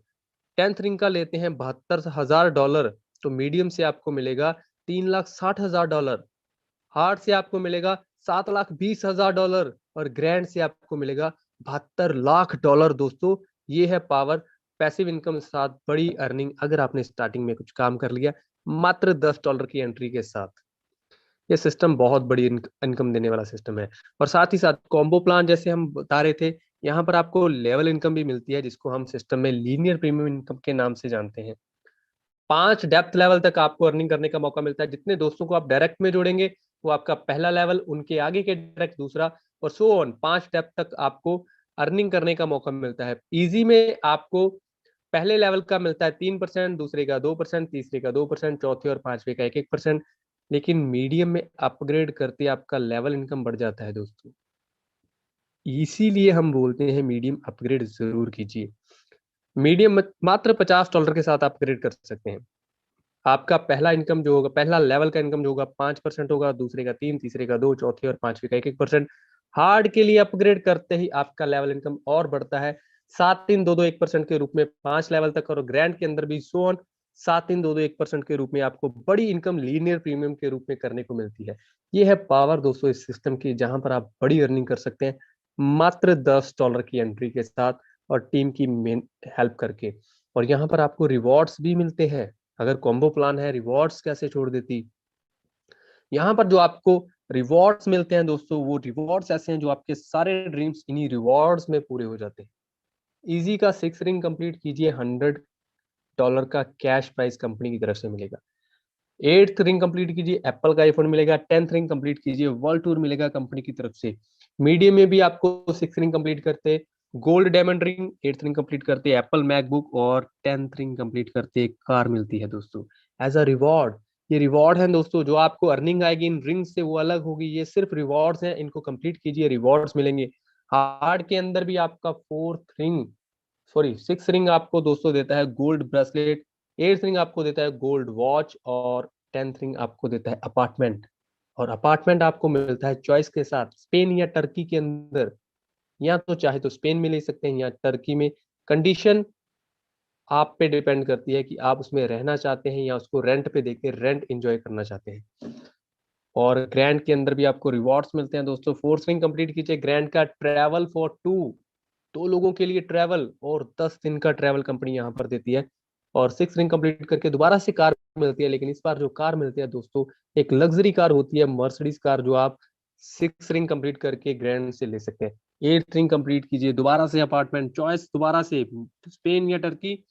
10th रिंग का लेते हैं $72,000, तो मीडियम से आपको मिलेगा $3,60,000। हार्ड से आपको मिलेगा $7,20,000 और ग्रैंड से आपको मिलेगा $72 लाख। दोस्तों ये है पावर पैसिव इनकम के साथ बड़ी अर्निंग, अगर आपने स्टार्टिंग में कुछ काम कर लिया मात्र $10 की एंट्री के साथ। ये सिस्टम बहुत बड़ी इनकम देने वाला सिस्टम है। और साथ ही साथ कॉम्बो प्लान जैसे हम बता रहे थे, यहाँ पर आपको लेवल इनकम भी मिलती है, जिसको हम सिस्टम में लीनियर प्रीमियम इनकम के नाम से जानते हैं। 5 डेप्थ लेवल तक आपको अर्निंग करने का मौका मिलता है। जितने दोस्तों को आप डायरेक्ट में जोड़ेंगे, वो आपका पहला लेवल, उनके आगे के डायरेक्ट दूसरा, और सो ऑन 5 डेप्थ तक आपको अर्निंग करने का मौका मिलता है। ईज़ी में आपको पहले लेवल का मिलता है 3%, दूसरे का 2%, तीसरे का 2%, चौथे और पाँचवें का 1-1%। लेकिन मीडियम में अपग्रेड करते आपका लेवल इनकम बढ़ जाता है दोस्तों। इसीलिए हम बोलते हैं मीडियम अपग्रेड ज़रूर कीजिए। मीडियम मात्र $50 के साथ अपग्रेड कर सकते हैं। आपका पहला इनकम जो होगा, पहला लेवल का इनकम जो होगा 5% होगा, दूसरे का 3, तीसरे का 2, चौथे और पाँचवें का 1-1%। हार्ड के लिए अपग्रेड करते ही आपका लेवल इनकम और बढ़ता है 7-3-2-2-1% के रूप में 5 लेवल तक, और ग्रैंड के अंदर भी सो ऑन 7-3-2-2-1% के रूप में आपको बड़ी इनकम लीनियर प्रीमियम के रूप में करने को मिलती है। ये है पावर दोस्तों इस सिस्टम की, जहां पर आप बड़ी अर्निंग कर सकते हैं मात्र $10 की एंट्री के साथ और टीम की मेन हेल्प करके। और यहाँ पर आपको रिवॉर्ड्स भी मिलते हैं। अगर कॉम्बो प्लान है, रिवॉर्ड्स कैसे छोड़ देती। यहाँ पर जो आपको रिवॉर्ड्स मिलते हैं दोस्तों, वो रिवॉर्ड्स ऐसे हैं जो आपके सारे ड्रीम्स इन्हीं रिवॉर्ड्स में पूरे हो जाते हैं। इजी का 6 रिंग कंप्लीट कीजिए, $100 का कैश प्राइस कंपनी की तरफ से मिलेगा। 8th रिंग कंप्लीट कीजिए, एप्पल का आईफोन मिलेगा। 10th रिंग कंप्लीट कीजिए, वर्ल्ड टूर मिलेगा कंपनी की तरफ से। मीडियम में भी आपको 6 रिंग कंप्लीट करते, gold diamond ring 8th ring complete करते, एप्पल मैकबुक, और 10th रिंग कंप्लीट करते एक कार मिलती है दोस्तों एज अ रिवॉर्ड। ये रिवॉर्ड है दोस्तों, जो आपको अर्निंग आएगी इन रिंग से वो अलग होगी। ये सिर्फ रिवॉर्ड्स हैं, इनको कंप्लीट कीजिए, रिवॉर्ड्स मिलेंगे। हार्ड के अंदर भी आपका 6 रिंग आपको दोस्तों देता है गोल्ड ब्रेसलेट, 8th रिंग आपको देता है गोल्ड वॉच, और 10th रिंग आपको देता है अपार्टमेंट। और अपार्टमेंट आपको मिलता है चॉइस के साथ, स्पेन या टर्की के अंदर। या तो चाहे तो स्पेन में ले सकते हैं या टर्की में। कंडीशन आप पे डिपेंड करती है कि आप उसमें रहना चाहते हैं या उसको रेंट पे देके रेंट एंजॉय करना चाहते हैं। और ग्रैंड के अंदर भी आपको रिवॉर्ड्स मिलते हैं दोस्तों। 4th रिंग कंप्लीट कीजिए, ग्रैंड का ट्रैवल फॉर 2 लोगों के लिए ट्रैवल, और 10 दिन का ट्रैवल कंपनी यहाँ पर देती है। और 6 रिंग कंप्लीट करके दोबारा से कार मिलती है, लेकिन इस बार जो कार मिलती है दोस्तों एक लग्जरी कार होती है, मर्सिडीज कार, जो आप 6 रिंग कंप्लीट करके ग्रैंड से ले सकते हैं। 8th रिंग कंप्लीट कीजिए, दोबारा से अपार्टमेंट चॉइस, दोबारा से स्पेन या टर्की,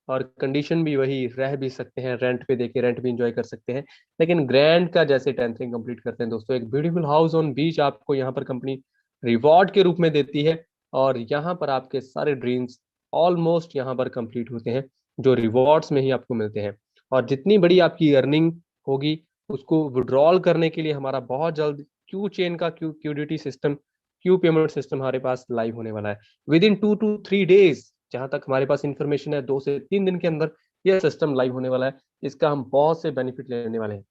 और कंडीशन भी वही, रह भी सकते हैं रेंट पे देके, रेंट भी इंजॉय कर सकते हैं। लेकिन ग्रैंड का जैसे 10th रिंग कंप्लीट करते हैं दोस्तों, एक ब्यूटीफुल हाउस ऑन बीच आपको यहाँ पर कंपनी रिवॉर्ड के रूप में देती है। और यहाँ पर आपके सारे ड्रीम्स ऑलमोस्ट यहाँ पर कंप्लीट होते हैं, जो रिवॉर्ड्स में ही आपको मिलते हैं। और जितनी बड़ी आपकी अर्निंग होगी, उसको विड्रॉल करने के लिए हमारा बहुत जल्द क्यू चेन का क्यूडिटी सिस्टम, क्यू पेमेंट सिस्टम हमारे पास लाइव होने वाला है विद इन 2 to 3 डेज। जहां तक हमारे पास इंफॉर्मेशन है, 2 से 3 दिन के अंदर यह सिस्टम लाइव होने वाला है। इसका हम बहुत से बेनिफिट लेने वाले हैं।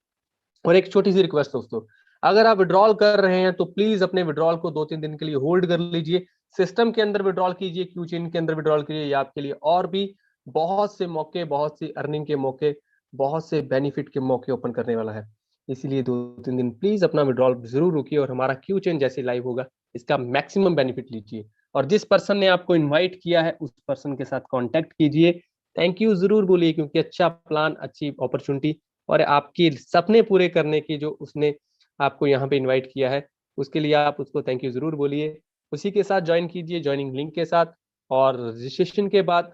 और एक छोटी सी रिक्वेस्ट दोस्तों, अगर आप विड्रॉल कर रहे हैं तो प्लीज अपने विड्रॉल को 2-3 दिन के लिए होल्ड कर लीजिए। सिस्टम के अंदर विड्रॉल कीजिए, क्यू चेन के अंदर विड्रॉल कीजिए। ये आपके लिए और भी बहुत से मौके, बहुत सी अर्निंग के मौके, बहुत से बेनिफिट के मौके ओपन करने वाला है। इसीलिए 2-3 दिन प्लीज अपना विड्रॉल जरूर रोकिए, और हमारा क्यू चेन जैसे लाइव होगा इसका मैक्सिमम बेनिफिट लीजिए। और जिस पर्सन ने आपको इन्वाइट किया है उस पर्सन के साथ कॉन्टेक्ट कीजिए, थैंक यू जरूर बोलिए, क्योंकि अच्छा प्लान, अच्छी अपॉर्चुनिटी और आपके सपने पूरे करने की जो उसने आपको यहाँ पे इनवाइट किया है, उसके लिए आप उसको थैंक यू जरूर बोलिए। उसी के साथ ज्वाइन कीजिए, ज्वाइनिंग लिंक के साथ। और रजिस्ट्रेशन के बाद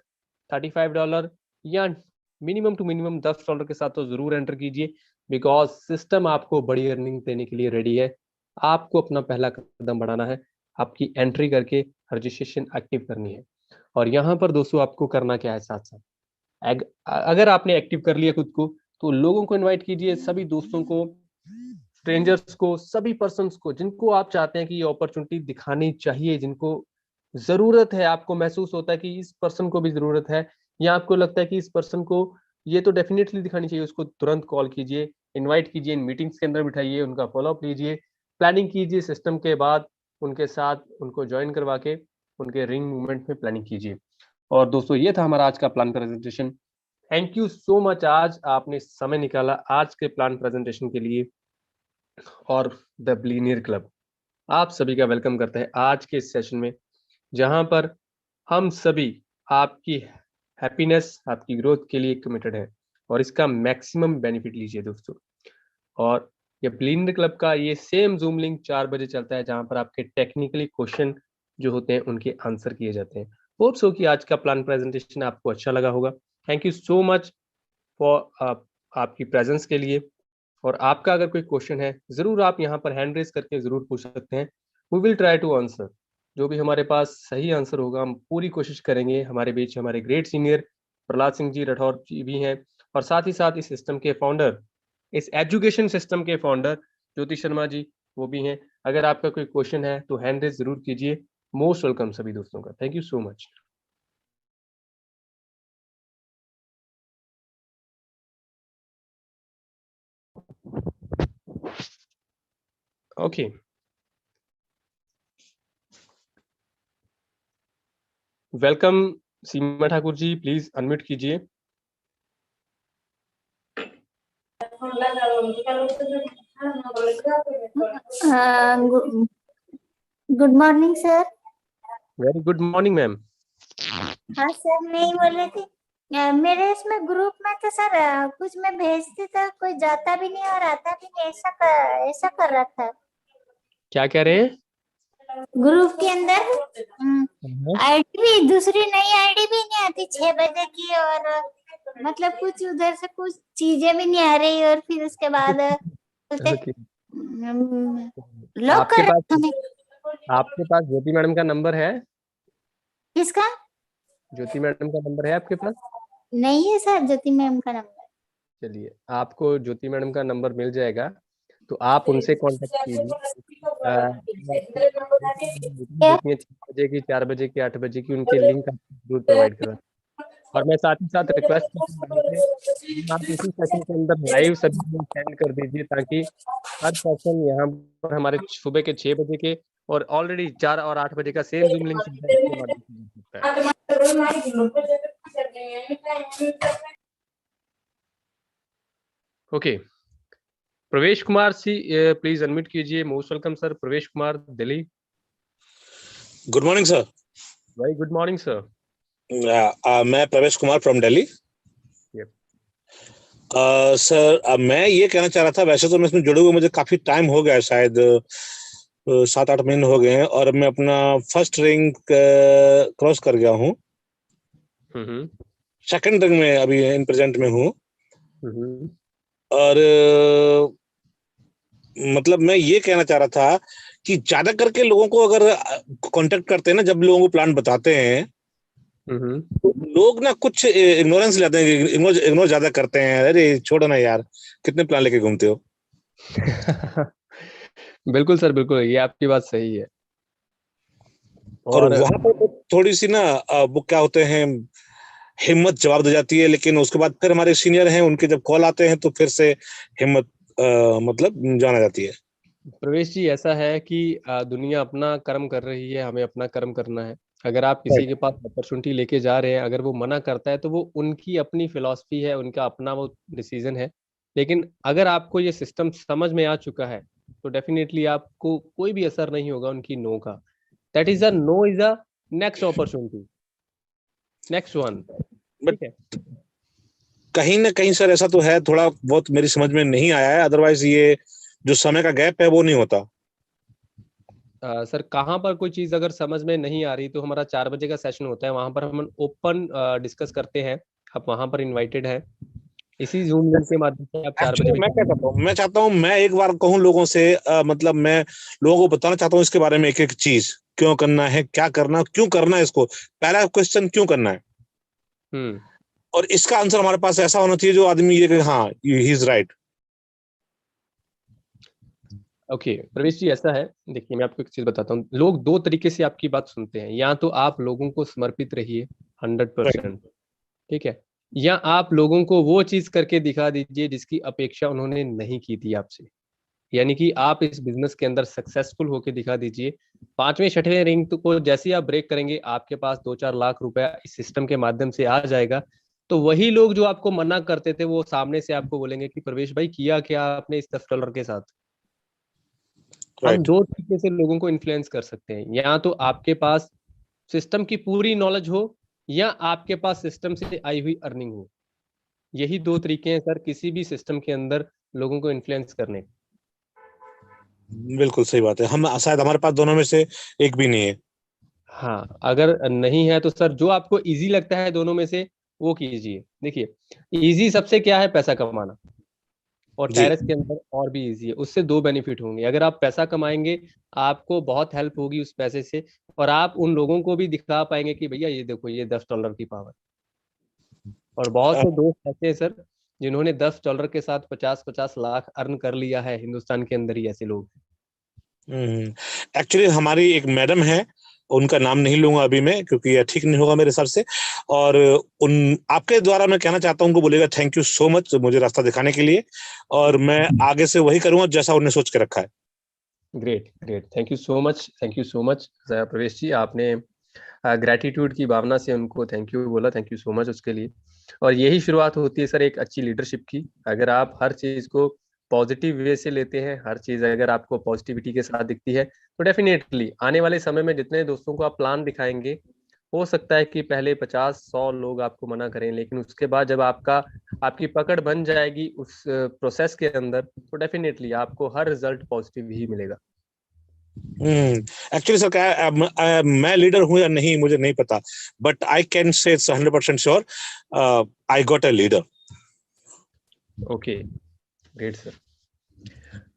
$35 या मिनिमम टू मिनिमम $10 के साथ तो जरूर एंटर कीजिए, बिकॉज सिस्टम आपको बड़ी अर्निंग देने के लिए रेडी है। आपको अपना पहला कदम बढ़ाना है, आपकी एंट्री करके रजिस्ट्रेशन एक्टिव करनी है। और यहाँ पर दोस्तों आपको करना क्या है, साथ साथ अगर आपने एक्टिव कर लिया खुद को, तो लोगों को इनवाइट कीजिए, सभी दोस्तों को, स्ट्रेंजर्स को, सभी पर्सन्स को जिनको आप चाहते हैं कि ये अपॉर्चुनिटी दिखानी चाहिए, जिनको जरूरत है, आपको महसूस होता है कि इस पर्सन को भी जरूरत है, या आपको लगता है कि इस पर्सन को ये तो डेफिनेटली दिखानी चाहिए, उसको तुरंत कॉल कीजिए, इनवाइट कीजिए, इन मीटिंग्स के अंदर बिठाइए, उनका फॉलोअप लीजिए, प्लानिंग कीजिए सिस्टम के बाद, उनके साथ उनको ज्वाइन करवा के उनके रिंग मूवमेंट में प्लानिंग कीजिए। और दोस्तों ये था हमारा आज का plan presentation. Thank you so much, आज आपने समय निकाला आज के प्लान प्रेजेंटेशन के लिए। और द बिलियनियर क्लब। आप सभी का वेलकम करते हैं आज के इस सेशन में, जहां पर हम सभी आपकी हैप्पीनेस, आपकी ग्रोथ के लिए कमिटेड हैं और इसका मैक्सिमम बेनिफिट लीजिए दोस्तों। और ये बिलियनियर क्लब का ये सेम जूम लिंक 4 बजे चलता है, जहां पर आपके टेक्निकली क्वेश्चन जो होते हैं उनके आंसर किए जाते हैं। होप सो कि आज का प्लान प्रेजेंटेशन आपको अच्छा लगा होगा। Thank you so much for आपकी प्रेजेंस के लिए। और आपका अगर कोई क्वेश्चन है, जरूर आप यहाँ पर हैंड रेज करके जरूर पूछ सकते हैं। We will try to answer. जो भी हमारे पास सही आंसर होगा हम पूरी कोशिश करेंगे। हमारे बीच हमारे ग्रेट सीनियर प्रहलाद सिंह जी राठौर जी भी हैं, और साथ ही साथ इस सिस्टम के फाउंडर, इस एजुकेशन सिस्टम के फाउंडर ज्योति शर्मा जी, वो भी हैं। अगर आपका कोई क्वेश्चन है तो हैंड रेज जरूर कीजिए। मोस्ट वेलकम सभी दोस्तों का। Thank you so much. Okay, welcome Seema Thakur ji, please unmute कीजिए। Good morning sir. Very good morning ma'am. हाँ सर, मैं ही बोल रही थी, मेरे इसमें ग्रुप में तो सर कुछ मैं भेजती तो कोई जाता भी नहीं और आता भी नहीं, ऐसा कर रहा था। क्या कह रहे हैं? ग्रुप के अंदर आईडी भी दूसरी नई आईडी भी नहीं आती 6 बजे की, और मतलब कुछ उधर से कुछ चीजें भी नहीं आ रही, और फिर उसके बाद Okay. लॉक कर रखा मैं। आपके पास ज्योति मैडम का नंबर है? किसका? ज्योति मैडम का नंबर है आपके पास? नहीं है सर ज्योति मैम का नंबर। चलिए, आपको ज्योति मैडम का नंबर मिल जाएगा, तो आप उनसे कांटेक्ट कीजिए। मीटिंग क्या? होती है 6 बजे की, 4 बजे की, 8 बजे की, उनके लिंक आपको जरूर प्रोवाइड करा। और मैं साथ ही साथ रिक्वेस्ट करूँगा, आप इसी सेशन के अंदर लाइव सभी को सेंड कर दीजिए, ताकि हर सेशन यहाँ पर हमारे सुबह के 6 बजे के और ऑलरेडी 4 और 8 बजे का सेम जूम लिंक चलता है, इसके माध्यम से जुड़ सकता है। ओके, प्रवेश कुमार सी, प्लीज अनम्यूट कीजिए। मोस्ट वेलकम सर, प्रवेश Kumar, Delhi. Good morning sir. Very good morning sir. मैं प्रवेश कुमार फ्रॉम दिल्ली। सर मैं ये कहना चाह रहा था, वैसे तो मैं इसमें जुड़े हुए मुझे काफी टाइम हो गया है, शायद 7-8 महीने हो गए हैं, और मैं अपना फर्स्ट रैंक क्रॉस कर गया हूँ। सेकंड रैंक में अभी इन प्रेजेंट में हूँ। और मतलब मैं ये कहना चाह रहा था कि ज्यादा करके लोगों को अगर कांटेक्ट करते हैं ना, जब लोगों को प्लान बताते हैं, तो लोग ना कुछ इग्नोरेंस लेते हैं, इग्नोर ज्यादा करते हैं। अरे छोड़ो ना यार, कितने प्लान लेके घूमते हो। बिल्कुल सर, बिल्कुल, ये आपकी बात सही है। और वहां पर थोड़ी सी ना वो क्या होते हैं, हिम्मत जवाब दे जाती है, लेकिन उसके बाद फिर हमारे सीनियर हैं, उनके जब कॉल आते हैं तो फिर से हिम्मत मतलब जाना जाती है। प्रवेश जी, ऐसा है कि दुनिया अपना कर्म कर रही है, हमें अपना कर्म करना है। अगर आप किसी के पास अपॉर्चुनिटी लेके जा रहे हैं, अगर वो मना करता है तो वो उनकी अपनी फिलॉसफी है, उनका अपना वो डिसीजन है। लेकिन अगर आपको ये सिस्टम समझ में आ चुका है तो डेफिनेटली आपको कोई भी असर नहीं होगा उनकी नो का। That is a no is a next opportunity, next one. ठीक है, कहीं ना कहीं सर ऐसा तो है, थोड़ा बहुत मेरी समझ में नहीं आया है, अदरवाइज ये जो समय का गैप है वो नहीं होता। सर कहाँ पर कोई चीज अगर समझ में नहीं आ रही तो हमारा 4 बजे का सेशन होता है, वहां पर हम ओपन डिस्कस करते हैं। आप वहां पर इनवाइटेड हैं। इसी जूम लिंक के माध्यम से आप 4 बजे एक्चुअली भी। मैं क्या चाहता हूँ, मैं एक बार कहूँ लोगों से, मतलब मैं लोगों को बताना चाहता हूँ इसके बारे में, एक एक चीज क्यों करना है, क्या करना, क्यों करना है इसको। पहला क्वेश्चन क्यों करना है, और इसका आंसर हमारे पास ऐसा होना चाहिए जो आदमी ये कि हाँ ही इज राइट। ओके प्रवेश जी, ऐसा है, देखिए मैं आपको एक चीज बताता हूँ। लोग दो तरीके से आपकी बात सुनते हैं। या तो आप लोगों को समर्पित रहिए 100%, ठीक है, या आप लोगों को वो चीज करके दिखा दीजिए जिसकी अपेक्षा उन्होंने नहीं की थी आपसे। यानी कि आप इस बिजनेस के अंदर सक्सेसफुल होके दिखा दीजिए। 5वें 6वें रैंक को जैसे ही आप ब्रेक करेंगे, आपके पास 2-4 लाख रुपया इस सिस्टम के माध्यम से आ जाएगा। तो वही लोग जो आपको मना करते थे वो सामने से आपको बोलेंगे कि प्रवेश भाई किया क्या आपने इस $10 के साथ। हम राइट। दो तरीके से लोगों को इन्फ्लुएंस कर सकते हैं, या तो आपके पास सिस्टम की पूरी नॉलेज हो या आपके पास सिस्टम से आई हुई अर्निंग हो। यही दो तरीके हैं सर किसी भी सिस्टम के अंदर लोगों को इन्फ्लुएंस करने। बिल्कुल सही बात है, हम शायद हमारे पास दोनों में से एक भी नहीं है। हाँ, अगर नहीं है तो सर जो आपको इजी लगता है दोनों में से वो कीजिए। देखिए, इजी सबसे क्या है, पैसा कमाना, और जी। टायरस के अंदर और भी इजी है। उससे दो बेनिफिट होंगे, अगर आप पैसा कमाएंगे आपको बहुत हेल्प होगी उस पैसे से, और आप उन लोगों को भी दिखा पाएंगे कि भैया ये देखो ये $10 की पावर। और बहुत अ, से दोस्त ऐसे हैं सर जिन्होंने $10 के साथ 50-50 लाख अर्न कर लिया है, हिंदुस्तान के अंदर ही ऐसे लोग। एक्चुअली हमारी एक मैडम है, उनका नाम नहीं लूंगा अभी मैं क्योंकि यह ठीक नहीं होगा मेरे हिसाब से, और उन आपके द्वारा मैं कहना चाहता हूँ, उनको बोलेगा थैंक यू सो मच मुझे रास्ता दिखाने के लिए, और मैं आगे से वही करूंगा जैसा उन्होंने सोच के रखा है। Great great, thank you so much, thank you so much Pravesh जी। आपने ग्रैटिट्यूड की भावना से उनको थैंक यू बोला, थैंक यू सो मच उसके लिए। और यही शुरुआत होती है सर एक अच्छी लीडरशिप की। अगर आप हर चीज को पॉजिटिव वे से लेते हैं, हर चीज अगर आपको पॉजिटिविटी के साथ दिखती है, तो डेफिनेटली आने वाले समय में जितने दोस्तों को आप प्लान दिखाएंगे, हो सकता है कि पहले 50-100 लोग आपको मना करें, लेकिन उसके बाद जब आपकी पकड़ बन जाएगी उस प्रोसेस के अंदर, तो डेफिनेटली आपको हर रिजल्ट पॉजिटिव ही मिलेगा। एक्चुअली सर क्या है, मैं लीडर हूं या नहीं मुझे नहीं पता, but I can say 100% sure I got a leader. Okay, great sir.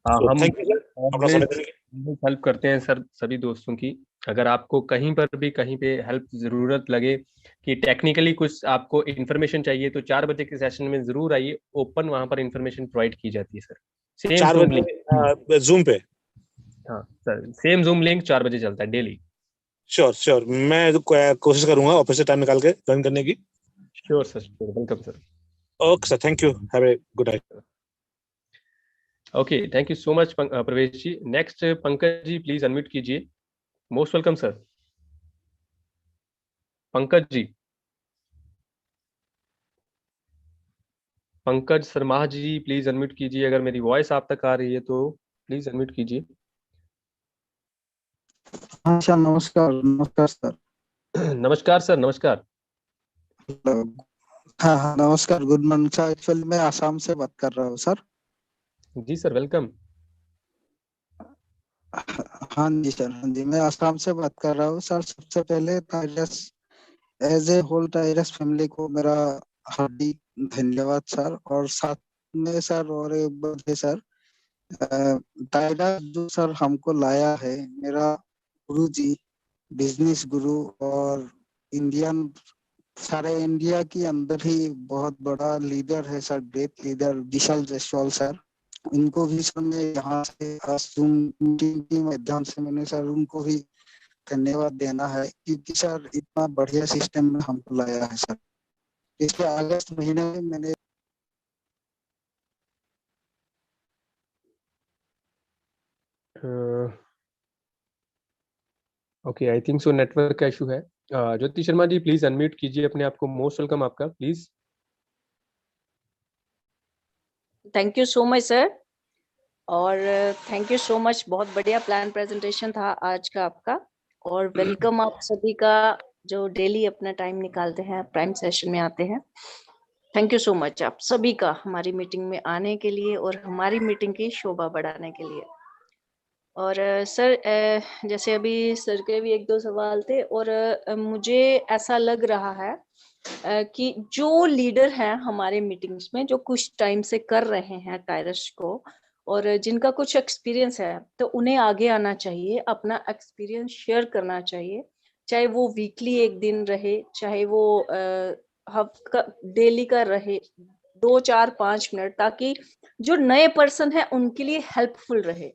हाँ, हम थैंक यू सर अपना समय देने के लिए। हेल्प करते हैं सर सभी दोस्तों की। अगर आपको कहीं पर भी कहीं पे हेल्प जरूरत लगे कि टेक्निकली कुछ आपको इन्फॉर्मेशन चाहिए, तो 4 बजे के सेशन में जरूर आइए। ओपन वहां पर इन्फॉर्मेशन प्रोवाइड की जाती है सर। Same 4 zoom link. बजे जूम पे। हाँ सर, सेम जूम लिंक 4 बजे चलता है डेली। श्योर श्योर, मैं कोशिश करूंगा ऑफिस से टाइम निकाल के ज्वाइन करने की। Sure sir, sure, welcome sir. Okay sir, thank you, have a good night. Okay, thank you so much Pravesh ji. Next Pankaj ji, please unmute कीजिए। Most welcome sir, Pankaj ji. Pankaj Sharma ji please unmute कीजिए, अगर मेरी वॉइस आप तक आ रही है तो प्लीज अनम्यूट कीजिए। हाँ सर, नमस्कार नमस्कार सर। नमस्कार सर, नमस्कार। हाँ हाँ नमस्कार, गुड मॉर्निंग सर। एक्चुअली मैं आसाम से बात कर रहा हूँ सर। जी सर, वेलकम। हाँ जी सर, हाँ जी, मैं आसाम से बात कर रहा हूँ सर। सबसे पहले टाइरस एज ए होल टाइरस फैमिली को मेरा हार्दिक धन्यवाद सर। और साथ में सर और एक बात है सर, टाइरस जो सर हमको लाया है, मेरा गुरु जी, बिजनेस गुरु, और इंडियन, सारे इंडिया के अंदर ही बहुत बड़ा लीडर है सर, ग्रेट लीडर विशाल जायसवाल सर। उनको भी सर मैं यहाँ से जूम मीटिंग के माध्यम से मैंने सर उनको भी धन्यवाद देना है, क्योंकि सर इतना बढ़िया सिस्टम में हमको लाया है सर। पिछले अगस्त महीने में मैंने okay, I think so network का इशू है। ज्योति शर्मा जी प्लीज अनम्यूट कीजिए अपने आप को। मोस्ट वेलकम आपका, please. Thank you so much sir, और थैंक यू सो मच। बहुत बढ़िया प्लान प्रेजेंटेशन था आज का आपका, और वेलकम आप सभी का जो डेली अपना टाइम निकालते हैं, प्राइम सेशन में आते हैं। थैंक यू सो मच आप सभी का हमारी मीटिंग में आने के लिए और हमारी मीटिंग की शोभा बढ़ाने के लिए। और सर, जैसे अभी सर के भी 1-2 सवाल थे, और मुझे ऐसा लग रहा है कि जो लीडर हैं हमारे मीटिंग्स में, जो कुछ टाइम से कर रहे हैं टायरस को, और जिनका कुछ एक्सपीरियंस है, तो उन्हें आगे आना चाहिए, अपना एक्सपीरियंस शेयर करना चाहिए। चाहे वो वीकली 1 दिन रहे, चाहे वो हफ्ता डेली का रहे, 2, 4, 5 मिनट, ताकि जो नए पर्सन है उनके लिए हेल्पफुल रहे।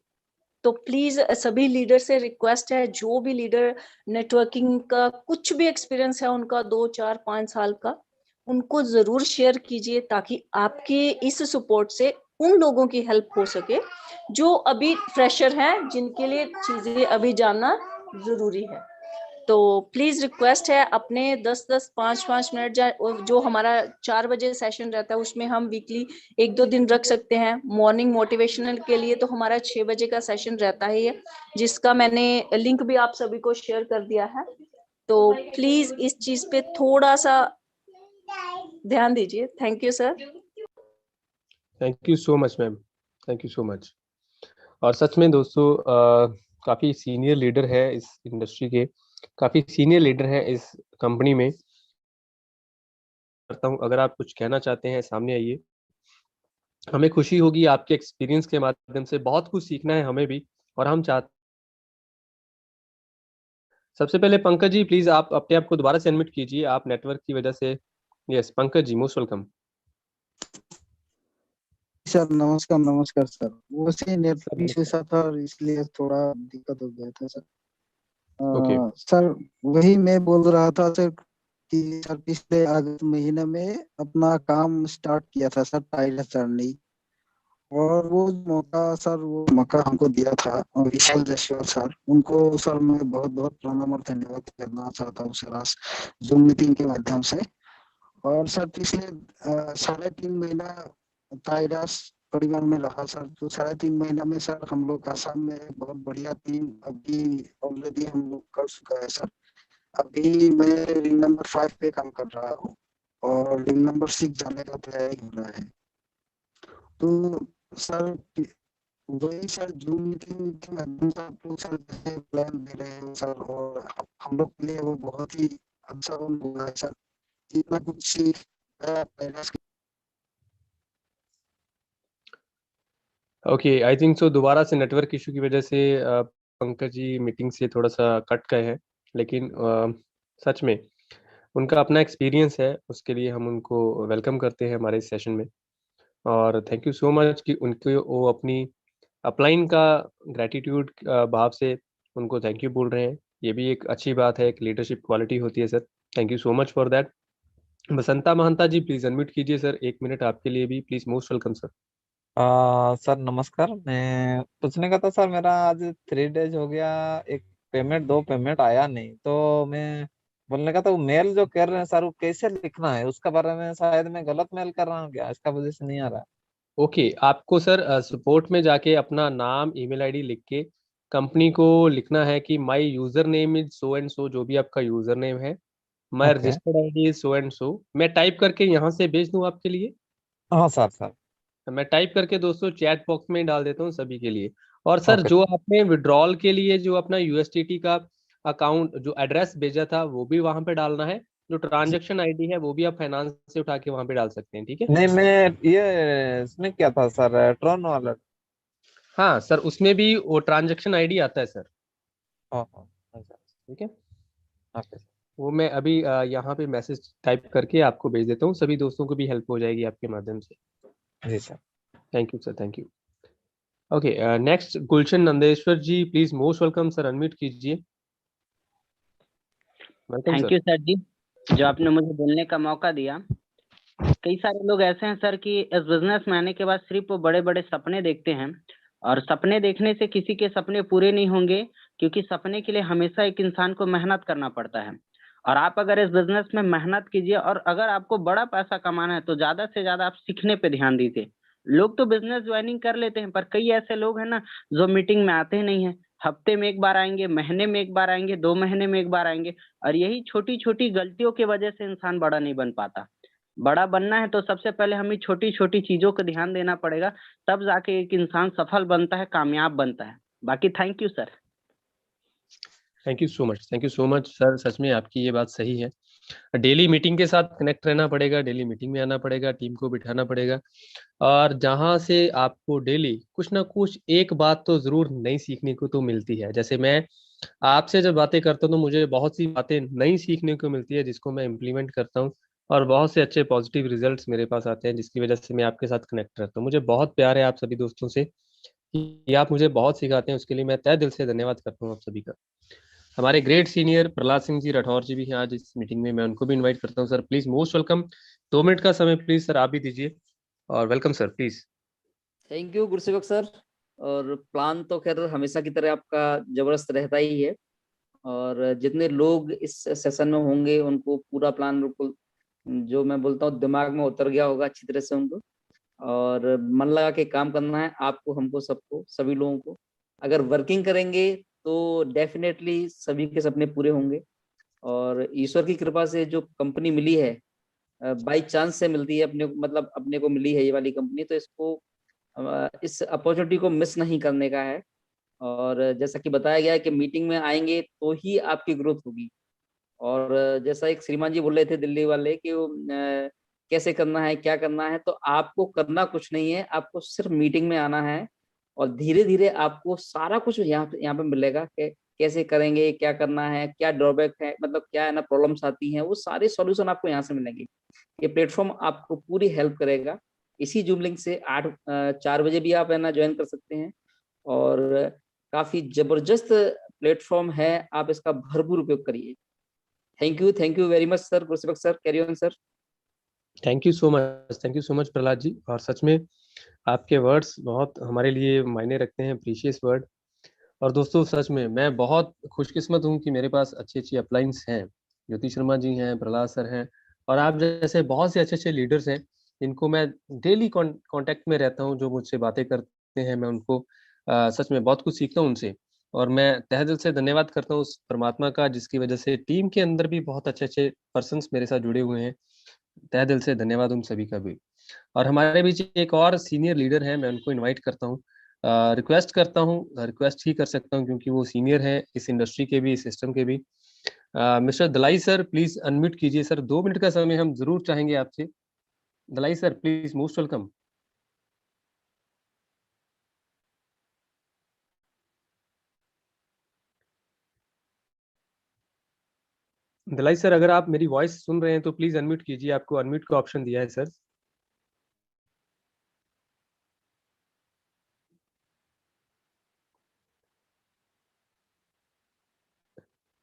तो प्लीज सभी लीडर से रिक्वेस्ट है, जो भी लीडर नेटवर्किंग का कुछ भी एक्सपीरियंस है उनका 2, 4, 5 साल का, उनको जरूर शेयर कीजिए, ताकि आपके इस सपोर्ट से उन लोगों की हेल्प हो सके जो अभी फ्रेशर हैं, जिनके लिए चीजें अभी जानना जरूरी है। तो प्लीज रिक्वेस्ट है अपने 10-10, 5-5 मिनट जो हमारा 4 बजे सेशन रहता है उसमें हम वीकली 1-2 दिन रख सकते हैं। मॉर्निंग मोटिवेशनल के लिए तो हमारा 6 बजे का सेशन रहता है, जिसका मैंने लिंक भी आप सभी को शेयर कर दिया है। तो प्लीज इस चीज पे थोड़ा सा ध्यान दीजिए। Thank you sir. Thank you so much ma'am, thank you so much. और सच में दोस्तों काफ़ी सीनियर लीडर है इस इंडस्ट्री के, काफ़ी सीनियर लीडर है इस कंपनी में। करता हूँ, अगर आप कुछ कहना चाहते हैं सामने आइए। हमें खुशी होगी आपके एक्सपीरियंस के माध्यम से, बहुत कुछ सीखना है हमें भी, और हम चाहते। सबसे पहले पंकज जी प्लीज आप अपने आप को दोबारा से अनम्यूट कीजिए, आप नेटवर्क की वजह से। Yes Pankaj ji, most welcome. Sir नमस्कार। नमस्कार सर, वो से नेटवर्क इशू सा था और इसलिए थोड़ा दिक्कत हो गया था सर। ओके सर वही मैं बोल रहा था सर कि सर पिछले अगस्त महीने में अपना काम स्टार्ट किया था सर, टाइलर जर्नी। और वो मौका सर, वो मौका हमको दिया था और विशाल जसवाल सर, उनको सर मैं बहुत बहुत प्रणाम और धन्यवाद करना चाहता हूँ सर, आज जूम मीटिंग के माध्यम से। और सर पिछले 3.5 महीना टाइडस परिवार में रहा सर, तो 3.5 महीना में सर हम लोग आसाम में एक बहुत बढ़िया टीम अभी ऑलरेडी हम लोग कर चुका है सर। अभी मैं रिंग नंबर 5 पे काम कर रहा हूँ और रिंग नंबर 6 जाने का तैयारी हो रहा है। तो सर वही सर जूम मीटिंग के माध्यम से आप लोग सर जैसे प्लान दे रहे हो सर, और हम लोग के लिए वो बहुत ही अच्छा हुआ है सर, इतना कुछ सीख ओके, आई थिंक सो दोबारा से नेटवर्क इशू की वजह से पंकज जी मीटिंग से थोड़ा सा कट गए हैं, लेकिन सच में उनका अपना एक्सपीरियंस है, उसके लिए हम उनको वेलकम करते हैं हमारे सेशन में। और थैंक यू सो मच कि उनके वो अपनी अपलाइन का ग्रैटिट्यूड भाव से उनको थैंक यू बोल रहे हैं। ये भी एक अच्छी बात है, एक लीडरशिप क्वालिटी होती है sir. Thank you so much for that. Basanta Mahanta ji please unmute कीजिए सर, 1 मिनट आपके लिए भी please, most welcome sir. Sir नमस्कार। मैं पूछने का था सर, मेरा आज 3 डेज हो गया, एक पेमेंट 2 पेमेंट आया नहीं, तो मैं बोलने का था वो मेल जो कर रहे हैं सर वो कैसे लिखना है, उसका बारे में शायद मैं गलत मेल कर रहा हूँ क्या, इसका वजह से नहीं आ रहा है। ओके, आपको सर सपोर्ट में जाके अपना नाम ईमेल आईडी लिख के कंपनी को लिखना है कि my user name is so and so, जो भी आपका यूजर नेम है, my okay. Registered ID is so and so. मैं टाइप करके यहाँ से भेज दूँ आपके लिए? हाँ सर सर। मैं टाइप करके दोस्तों चैट बॉक्स में डाल देता हूँ सभी के लिए। और सर ओके जो आपने विड्रॉल के लिए जो अपना यूएसटीटी का अकाउंट जो एड्रेस भेजा था वो भी वहां पे डालना है, जो ट्रांजैक्शन आईडी है वो भी आप फाइनेंस से उठा के वहां पे डाल सकते हैं, ठीक है? नहीं, मैं ये इसमें क्या था सर, ट्रॉन वाला। हाँ सर, उसमें भी वो ट्रांजैक्शन आईडी आता है सर, अच्छा। ठीक है? ओके वो मैं अभी यहाँ पे मैसेज टाइप करके आपको भेज देता हूँ, सभी दोस्तों को भी हेल्प हो जाएगी आपके माध्यम से। जी sir. Thank you sir, thank you. Okay, next Gulshan Nandeshwar ji please, most welcome sir, unmute कीजिए। Welcome thank sir. You sir जी, जो आपने मुझे बोलने का मौका दिया। कई सारे लोग ऐसे हैं सर कि इस बिजनेस में आने के बाद सिर्फ वो बड़े बड़े सपने देखते हैं, और सपने देखने से किसी के सपने पूरे नहीं होंगे, क्योंकि सपने के लिए हमेशा एक इंसान को मेहनत करना पड़ता है। और आप अगर इस बिजनेस में मेहनत कीजिए, और अगर आपको बड़ा पैसा कमाना है तो ज्यादा से ज्यादा आप सीखने पे ध्यान दीजिए। लोग तो बिजनेस ज्वाइनिंग कर लेते हैं, पर कई ऐसे लोग हैं ना जो मीटिंग में आते ही नहीं है। हफ्ते में एक बार आएंगे, महीने में एक बार आएंगे, 2 महीने में एक बार आएंगे, और यही छोटी छोटी गलतियों की वजह से इंसान बड़ा नहीं बन पाता। बड़ा बनना है तो सबसे पहले हमें छोटी छोटी चीजों को ध्यान देना पड़ेगा, तब जाके एक इंसान सफल बनता है, कामयाब बनता है। बाकी thank you sir. Thank you so much, thank you so much sir, सच में आपकी ये बात सही है। डेली मीटिंग के साथ कनेक्ट रहना पड़ेगा, डेली मीटिंग में आना पड़ेगा, टीम को बिठाना पड़ेगा, और जहाँ से आपको डेली कुछ ना कुछ एक बात तो जरूर नई सीखने को तो मिलती है। जैसे मैं आपसे जब बातें करता हूँ तो मुझे बहुत सी बातें नई सीखने को मिलती है, जिसको मैं इम्प्लीमेंट करता हूँ, और बहुत से अच्छे पॉजिटिव रिजल्ट्स मेरे पास आते हैं, जिसकी वजह से मैं आपके साथ कनेक्ट रहता हूँ। मुझे बहुत प्यार है आप सभी दोस्तों से कि आप मुझे बहुत सिखाते हैं, उसके लिए मैं तहे दिल से धन्यवाद करता हूँ आप सभी का। हमारे ग्रेट सीनियर प्रहलाद सिंह जी राठौर जी भी हैं आज इस मीटिंग में, मैं उनको भी इनवाइट करता हूँ। Sir please most welcome, 2 minute का समय प्लीज सर आप भी दीजिए, और welcome sir please. Thank you Gursewak sir. और प्लान तो खैर हमेशा की तरह आपका जबरदस्त रहता ही है, और जितने लोग इस सेशन में होंगे उनको पूरा प्लान बिल्कुल जो मैं बोलता हूँ दिमाग में उतर गया होगा अच्छी तरह से उनको, और मन लगा के काम करना है आपको, हमको, सबको, सभी लोगों को। अगर वर्किंग करेंगे तो डेफिनेटली सभी के सपने पूरे होंगे। और ईश्वर की कृपा से जो कंपनी मिली है, बाई चांस से मिलती है अपने, मतलब अपने को मिली है ये वाली कंपनी, तो इसको इस अपॉर्चुनिटी को मिस नहीं करने का है। और जैसा कि बताया गया है कि मीटिंग में आएंगे तो ही आपकी ग्रोथ होगी। और जैसा एक श्रीमान जी बोल रहे थे दिल्ली वाले कि वो कैसे करना है, क्या करना है, तो आपको करना कुछ नहीं है, आपको सिर्फ मीटिंग में आना है और धीरे धीरे आपको सारा कुछ यहाँ पे मिलेगा कि कैसे करेंगे, क्या करना है, क्या ड्रॉबैक है, मतलब क्या है ना प्रॉब्लम्स आती हैं, वो सारे सॉल्यूशन आपको यहाँ से मिलेंगे। ये प्लेटफॉर्म आपको पूरी हेल्प करेगा। इसी जूम लिंक से 4 बजे भी आप है ना ज्वाइन कर सकते हैं। और काफी जबरदस्त प्लेटफॉर्म है, आप इसका भरपूर उपयोग करिए। Thank you very much sir. Gursevak sir, carry on sir. Thank you so much Prahlad ji. और सच में आपके वर्ड्स बहुत हमारे लिए मायने रखते हैं, प्रीशियस वर्ड। और दोस्तों सच में मैं बहुत खुशकिस्मत हूँ कि मेरे पास अच्छी अपलाइंस हैं। ज्योति शर्मा जी हैं, प्रहलाद सर हैं, और आप जैसे बहुत से अच्छे लीडर्स हैं, इनको मैं डेली कांटेक्ट में रहता हूँ, जो मुझसे बातें करते हैं, मैं उनको सच में बहुत कुछ सीखता हूँ उनसे। और मैं तहे दिल से धन्यवाद करता हूँ उस परमात्मा का, जिसकी वजह से टीम के अंदर भी बहुत अच्छे पर्सन्स मेरे साथ जुड़े हुए हैं। तहे दिल से धन्यवाद उन सभी का भी। और हमारे बीच एक और सीनियर लीडर है, मैं उनको इनवाइट करता हूँ, रिक्वेस्ट करता हूँ, रिक्वेस्ट ही कर सकता हूँ क्योंकि वो सीनियर है इस इंडस्ट्री के भी, इस सिस्टम के भी। Mister Dalai sir, please unmute कीजिए सर, 2 मिनट का समय हम जरूर चाहेंगे आपसे। Dalai sir please, most welcome. Dalai sir, अगर आप मेरी वॉइस सुन रहे हैं तो प्लीज अनम्यूट कीजिए, आपको अनम्यूट का ऑप्शन दिया है सर।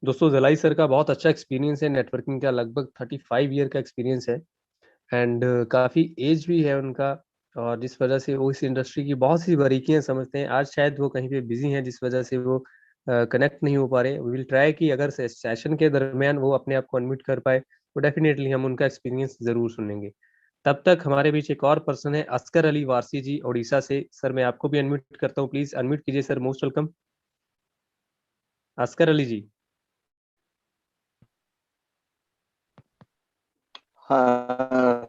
दोस्तों दलाई सर का बहुत अच्छा एक्सपीरियंस है नेटवर्किंग का, लगभग 35 ईयर का एक्सपीरियंस है, एंड काफी एज भी है उनका। और जिस वजह से वो इस इंडस्ट्री की बहुत सी बारीकियां समझते हैं। आज शायद वो कहीं पे बिजी हैं, जिस वजह से वो कनेक्ट नहीं हो पा रहे। वी विल ट्राई कि अगर सेशन के दरमियान वो अपने आप को अनम्यूट कर पाए तो डेफिनेटली हम उनका एक्सपीरियंस जरूर सुनेंगे। तब तक हमारे बीच एक और पर्सन है, अस्कर अली वारसी जी, ओडिशा से। सर मैं आपको भी अनम्यूट करता हूँ, प्लीज अनम्यूट कीजिए sir, most welcome Askar Ali ji. हाँ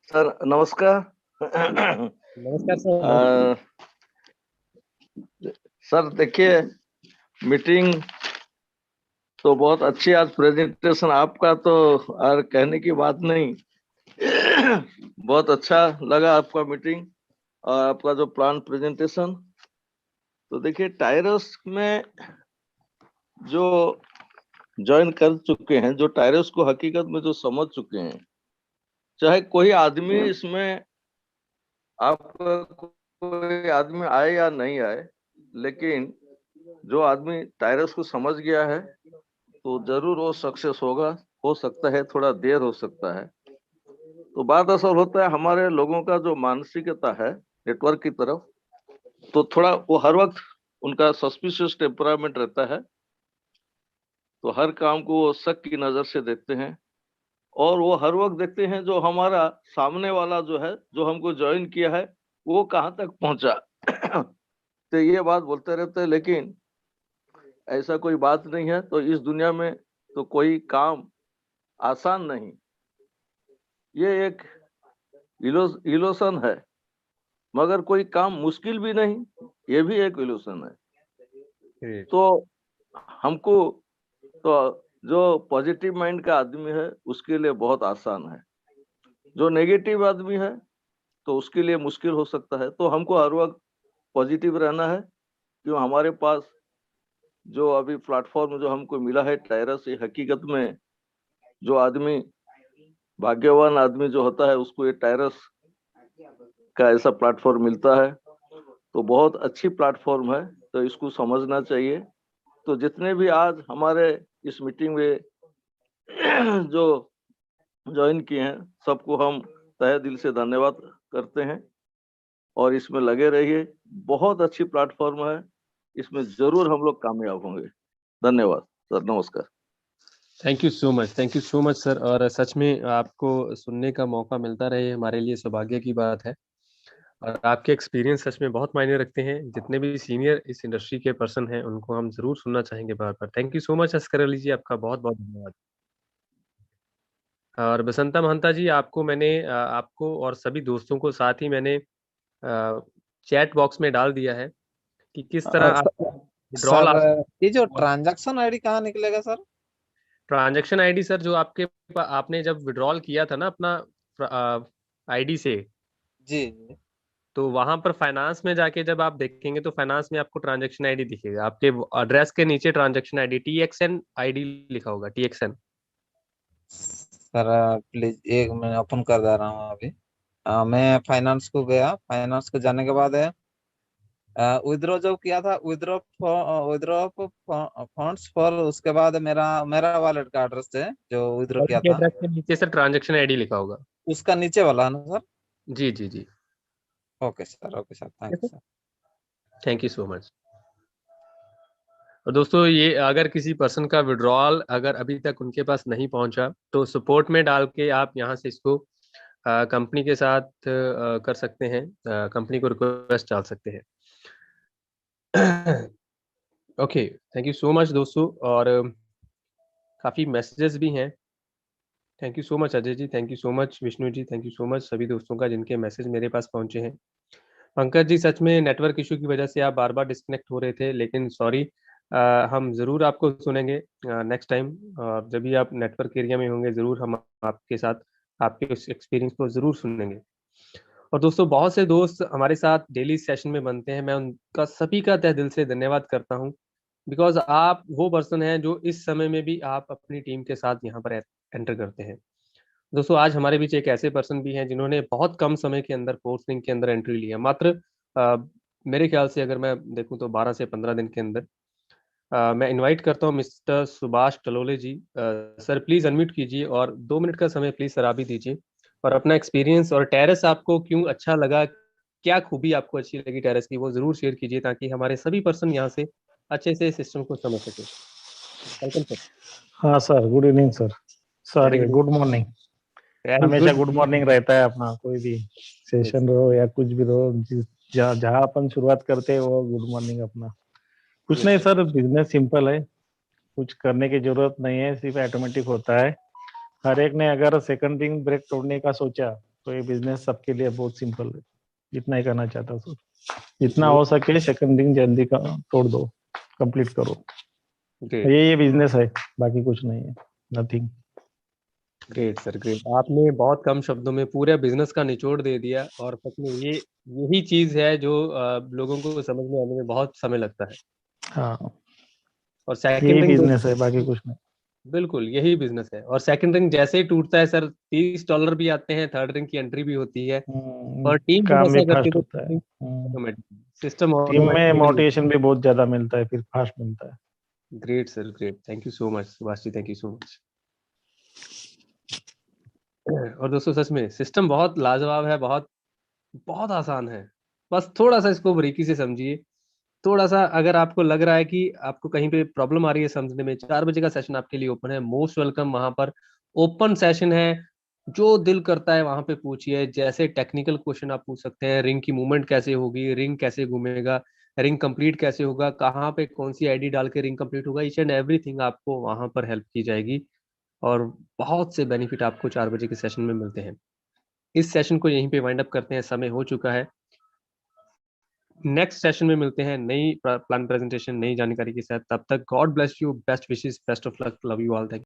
सर, नमस्कार। नमस्कार सर। सर देखिए, मीटिंग तो बहुत अच्छी, आज प्रेजेंटेशन आपका तो और कहने की बात नहीं। बहुत अच्छा लगा आपका मीटिंग और आपका जो प्लान प्रेजेंटेशन। तो देखिए, टायरस में जो ज्वाइन कर चुके हैं, जो टायरस को हकीकत में जो समझ चुके हैं, चाहे कोई आदमी इसमें, आपका कोई आदमी आए या नहीं आए, लेकिन जो आदमी टायरस को समझ गया है तो जरूर वो सक्सेस होगा। हो सकता है थोड़ा देर हो सकता है। तो बात असल होता है हमारे लोगों का जो मानसिकता है नेटवर्क की तरफ, तो थोड़ा वो हर वक्त उनका सस्पिशियस टेम्परामेंट रहता है। तो हर काम को वो शक की नजर से देखते हैं और वो हर वक्त देखते हैं जो हमारा सामने वाला जो है, जो हमको ज्वाइन किया है, वो कहाँ तक पहुंचा। तो ये बात बोलते रहते हैं, लेकिन ऐसा कोई बात नहीं है। तो इस दुनिया में तो कोई काम आसान नहीं, ये एक इल्यूशन है। मगर कोई काम मुश्किल भी नहीं, ये भी एक इल्यूशन है। तो हमको, तो जो पॉजिटिव माइंड का आदमी है उसके लिए बहुत आसान है, जो नेगेटिव आदमी है तो उसके लिए मुश्किल हो सकता है। तो हमको हर वक्त पॉजिटिव रहना है, क्यों हमारे पास जो अभी प्लेटफॉर्म जो हमको मिला है टायरस, से हकीकत में जो आदमी भाग्यवान आदमी जो होता है उसको ये टायरस का ऐसा प्लेटफॉर्म मिलता है। तो बहुत अच्छी प्लेटफॉर्म है, तो इसको समझना चाहिए। तो जितने भी आज हमारे इस मीटिंग में जो ज्वाइन किए हैं, सबको हम तहे दिल से धन्यवाद करते हैं और इसमें लगे रहिए। बहुत अच्छी प्लेटफॉर्म है, इसमें जरूर हम लोग कामयाब होंगे। धन्यवाद सर, नमस्कार। Thank you so much sir. और सच में आपको सुनने का मौका मिलता रहे हमारे लिए सौभाग्य की बात है। और आपके एक्सपीरियंस सच में बहुत मायने रखते हैं। जितने भी सीनियर इस इंडस्ट्री के पर्सन हैं उनको हम जरूर सुनना चाहेंगे बार-बार। Thank you so much Askar Ali ji, आपका बहुत-बहुत धन्यवाद। और बसंता महंता जी, आपको मैंने आपको और सभी दोस्तों को साथ ही मैंने चैट बॉक्स में डाल दिया है कि किस तरह आपका विड्रॉल सर ये जो ट्रांजैक्शन आईडी कहाँ निकलेगा सर? ट्रांजैक्शन आईडी सर, जो आपने जब विड्रॉल किया था ना अपना आईडी से, जी तो वहां पर फाइनेंस में जाके जब आप देखेंगे तो फाइनेंस में आपको ट्रांजैक्शन आईडी दिखेगा। आपके एड्रेस के नीचे ट्रांजैक्शन आईडी TXN आईडी लिखा होगा, TXN। सर प्लीज एक मिनट ओपन कर दे रहा हूँ अभी। मैं फाइनेंस को गया, फाइनेंस को जाने के बाद विद्रो जो किया था, विद्रो फंड्स फॉर, उसके बाद मेरा वॉलेट का एड्रेस है जो विद्रो किया था, एड्रेस के नीचे सर ट्रांजैक्शन आईडी लिखा होगा। उसका नीचे वाला है ना सर? जी जी जी। Okay sir, thank you sir. Thank you so much. और दोस्तों, ये अगर किसी पर्सन का विड्रॉल अगर अभी तक उनके पास नहीं पहुंचा तो सपोर्ट में डाल के आप यहाँ से इसको कंपनी के साथ कर सकते हैं, कंपनी को रिक्वेस्ट डाल सकते हैं। Okay, thank you so much दोस्तों। और काफ़ी मैसेजेस भी हैं। Thank you so much Ajay ji, thank you so much Vishnu ji, thank you so much सभी दोस्तों का जिनके मैसेज मेरे पास पहुंचे हैं। पंकज जी, सच में नेटवर्क इशू की वजह से आप बार-बार डिस्कनेक्ट हो रहे थे, लेकिन सॉरी, हम ज़रूर आपको सुनेंगे नेक्स्ट टाइम। जब भी आप नेटवर्क एरिया में होंगे ज़रूर हम आपके साथ आपके उस एक्सपीरियंस को ज़रूर सुनेंगे। और दोस्तों, बहुत से दोस्त हमारे साथ डेली सेशन में बनते हैं, मैं उनका सभी का तहे दिल से धन्यवाद करता हूँ, बिकॉज़ आप वो पर्सन हैं जो इस समय में भी आप अपनी टीम के साथ यहाँ पर एंटर करते हैं। दोस्तों, आज हमारे बीच एक ऐसे पर्सन भी हैं जिन्होंने बहुत कम समय के अंदर फोर्स लिंक के अंदर एंट्री लिया, मात्र मेरे ख्याल से अगर मैं देखूं तो 12 से 15 दिन के अंदर। मैं इनवाइट करता हूं mister Subhash Talole ji. Sir please unmute कीजिए और 2 मिनट का समय प्लीज सर आप भी दीजिए, और अपना एक्सपीरियंस और टेरेस आपको क्यों अच्छा लगा, क्या खूबी आपको अच्छी लगी टेरेस की, वो जरूर शेयर कीजिए ताकि हमारे सभी पर्सन यहाँ से अच्छे से सिस्टम को समझ सके। Welcome sir. हाँ sir, good evening sir, sorry good morning. हमेशा गुड मॉर्निंग रहता है अपना, कोई भी सेशन रहो या कुछ भी रहो, जहाँ अपन शुरुआत करते हैं वो गुड मॉर्निंग अपना। कुछ नहीं सर, बिजनेस सिंपल है, कुछ करने की जरूरत नहीं है, सिर्फ ऑटोमेटिक होता है। हर एक ने अगर सेकंड रिंग ब्रेक तोड़ने का सोचा तो ये बिजनेस सबके लिए बहुत सिंपल है। इतना ही करना चाहता हूँ सर, जितना हो सके सेकंड रिंग जल्दी का तोड़ दो, कंप्लीट करो। ये बिजनेस है, बाकी कुछ नहीं है, नथिंग। Great sir, great. आपने बहुत कम शब्दों में पूरे बिजनेस का निचोड़ दे दिया, और सच में यही चीज है जो लोगों को समझ में आने में बहुत समय लगता है। हाँ, और सेकंड यही रिंग बिजनेस है, बाकी कुछ नहीं। बिल्कुल यही बिजनेस है। और सेकंड रिंग जैसे ही टूटता है सर, $30 भी आते हैं, थर्ड रिंग की एंट्री भी होती है, और टीम जब काम भी ऐसा करती फास्ट होता है। ऑटोमेटिक सिस्टम टीम में मोटिवेशन भी बहुत ज्यादा मिलता है, फिर फास्ट मिलता है। Great sir, great. Thank you so much Subhash ji, thank you so much. और दोस्तों, सच में सिस्टम बहुत लाजवाब है, बहुत बहुत आसान है। बस थोड़ा सा इसको बारीकी से समझिए। थोड़ा सा अगर आपको लग रहा है कि आपको कहीं पे प्रॉब्लम आ रही है समझने में, 4 बजे का सेशन आपके लिए ओपन है, मोस्ट वेलकम। वहां पर ओपन सेशन है, जो दिल करता है वहां पे पूछिए। जैसे टेक्निकल क्वेश्चन आप पूछ सकते हैं, रिंग की मूवमेंट कैसे होगी, रिंग कैसे घूमेगा, रिंग कंप्लीट कैसे होगा, कहाँ पे कौन सी आईडी डाल के रिंग कंप्लीट होगा, ईच एंड एवरीथिंग आपको वहां पर हेल्प की जाएगी। और बहुत से बेनिफिट आपको 4 बजे के सेशन में मिलते हैं। इस सेशन को यहीं पे वाइंड अप करते हैं, समय हो चुका है। नेक्स्ट सेशन में मिलते हैं नई प्लान प्रेजेंटेशन, नई जानकारी के साथ। तब तक God bless you, best wishes, best of luck, love you all, thank you.